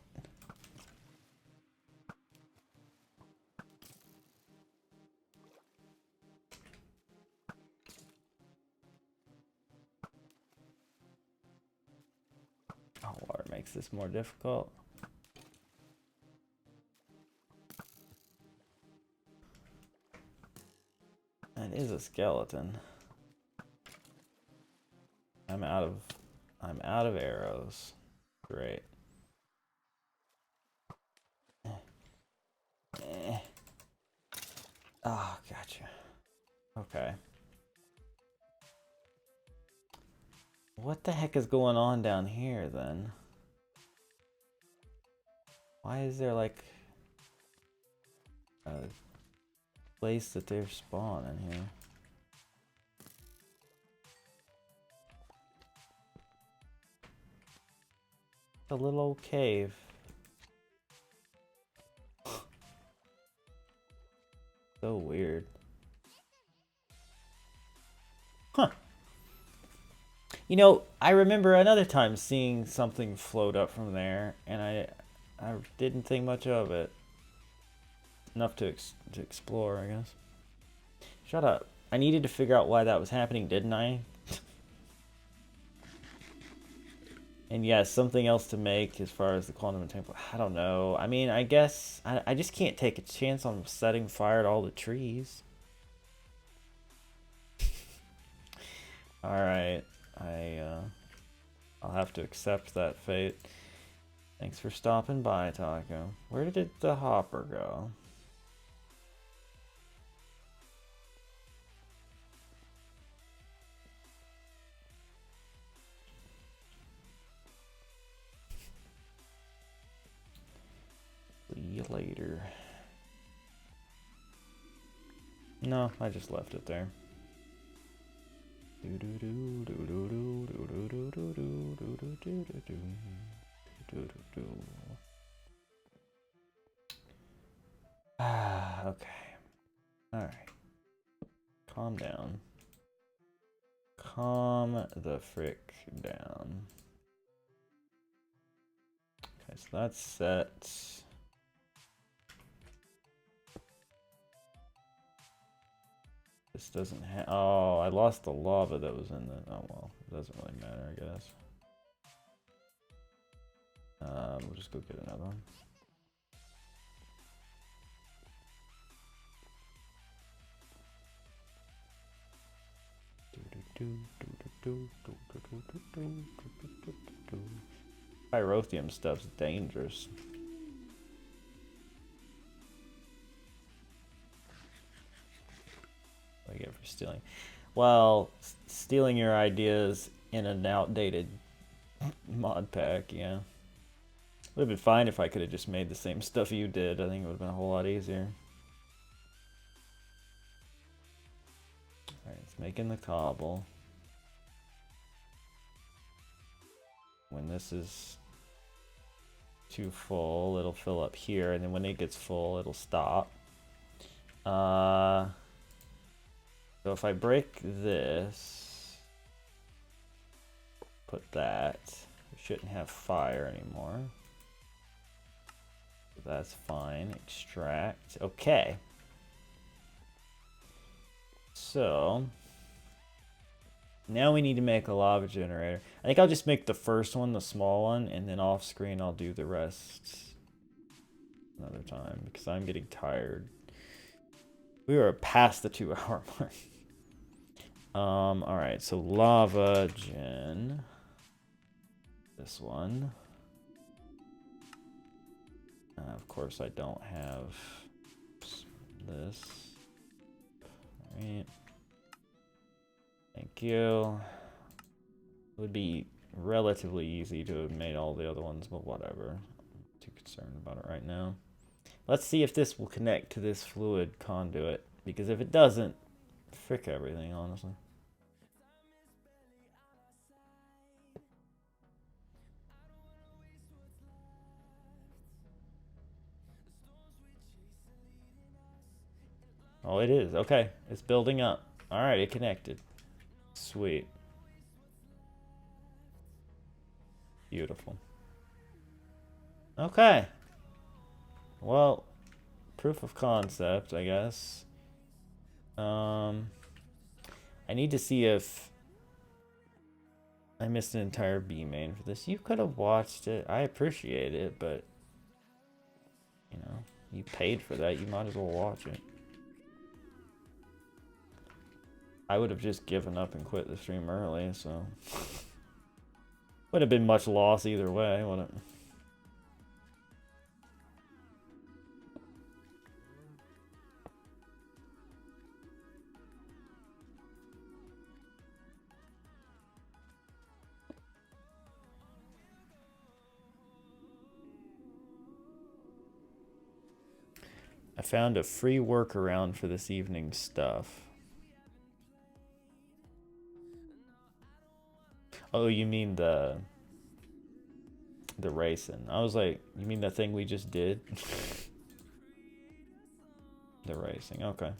Oh, water makes this more difficult. That is a skeleton. I'm out of arrows. Great. Oh, gotcha. Okay. What the heck is going on down here then? Why is there like a place that they're spawning here? A little old cave. So weird. Huh. You know, I remember another time seeing something float up from there, and I didn't think much of it. Enough to explore, I guess. Shut up. I needed to figure out why that was happening, didn't I? And yes, something else to make as far as the quantum temple. I don't know. I mean, I guess I just can't take a chance on setting fire to all the trees. Alright. I'll have to accept that fate. Thanks for stopping by, Taco. Where did the hopper go? See you later. No, I just left it there. Ah, okay. Alright. Calm down. Calm the frick down. Okay, so that's set. This doesn't have. Oh, I lost the lava that was in the. Oh well, it doesn't really matter, I guess. We'll just go get another one. Pyrotheum stuff's dangerous. I get for stealing. Well, stealing your ideas in an outdated mod pack, yeah. Would have been fine if I could have just made the same stuff you did. I think it would have been a whole lot easier. Alright, it's making the cobble. When this is too full, it'll fill up here, and then when it gets full, it'll stop. So if I break this, put that, we shouldn't have fire anymore. that's fine. Extract. Okay. So now we need to make a lava generator. I think I'll just make the first one, the small one, and then off screen I'll do the rest another time because I'm getting tired. We were past the 2-hour mark. Alright, so lava gen. This one. Of course I don't have this. Alright. Thank you. It would be relatively easy to have made all the other ones, but whatever. I'm too concerned about it right now. Let's see if this will connect to this fluid conduit, because if it doesn't, frick everything, honestly. Oh, it is. Okay, it's building up. Alright, it connected. Sweet. Beautiful. Okay. Well, proof of concept, I guess. I need to see if I missed an entire B main for this. You could have watched it. I appreciate it, but you know, you paid for that. You might as well watch it. I would have just given up and quit the stream early, so would have been much loss either way, wouldn't it? I found a free workaround for this evening's stuff. Oh, you mean the racing. I was like, you mean the thing we just did? The racing, okay.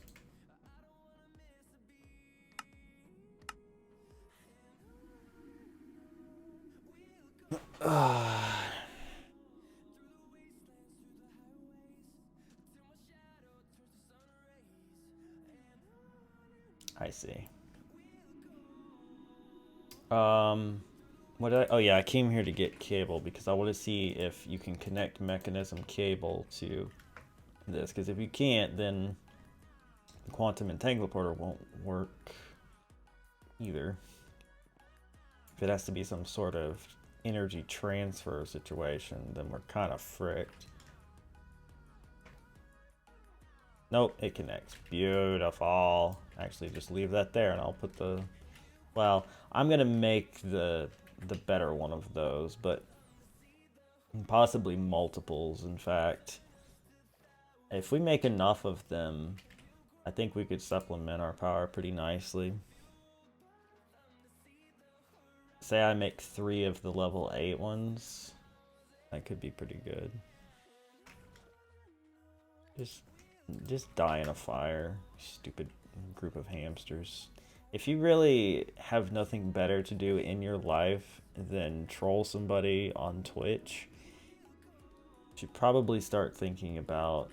I see. What did I, oh yeah, I came here to get cable because I want to see if you can connect mechanism cable to this, because if you can't, then the quantum entangleporter won't work either. If it has to be some sort of energy transfer situation, then we're kind of fricked. Nope, it connects. Beautiful. Actually, just leave that there and I'll put the... Well, I'm going to make the better one of those, but possibly multiples, in fact. If we make enough of them, I think we could supplement our power pretty nicely. Say I make 3 of the level 8 ones. That could be pretty good. Just die in a fire, stupid group of hamsters. If you really have nothing better to do in your life than troll somebody on Twitch, you should probably start thinking about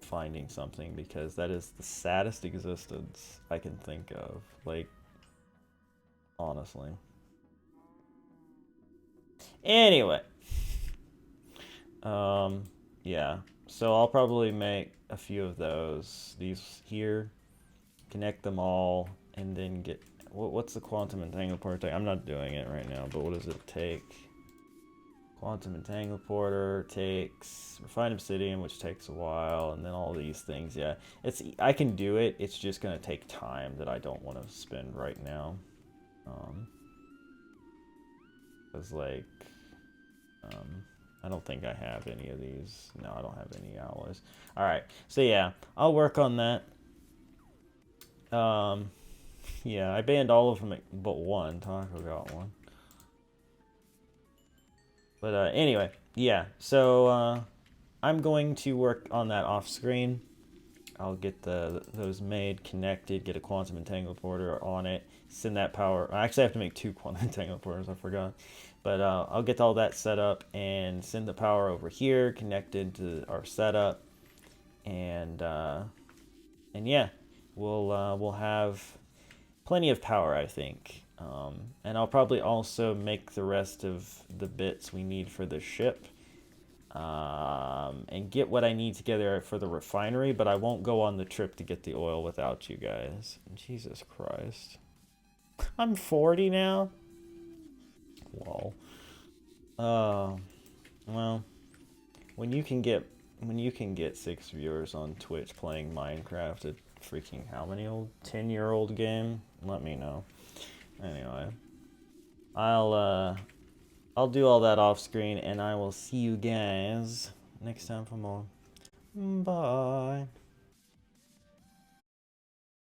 finding something, because that is the saddest existence I can think of. Like, honestly. Anyway. Yeah. So I'll probably make a few of those. These here. Connect them all. And then get... What's the quantum entangleporter take? I'm not doing it right now, but what does it take? Quantum entangleporter takes refined obsidian, which takes a while, and then all these things. Yeah, I can do it. It's just gonna take time that I don't want to spend right now. Cause like, I don't think I have any of these. No, I don't have any alloys. All right, so yeah, I'll work on that. Yeah, I banned all of them but one. Taco got one. But anyway, yeah, so I'm going to work on that off screen. I'll get those made, connected, get a quantum entanglement porter on it, send that power. I actually have to make 2 quantum entanglement porters, I forgot. But I'll get all that set up and send the power over here, connected to our setup, and yeah, we'll have plenty of power, I think. And I'll probably also make the rest of the bits we need for the ship. And get what I need together for the refinery, but I won't go on the trip to get the oil without you guys. Jesus Christ. I'm 40 now? Whoa. Well, when you can get 6 viewers on Twitch playing Minecraft, a freaking how many old 10-year-old game? Let me know. Anyway, I'll do all that off screen, and I will see you guys next time for more. Bye.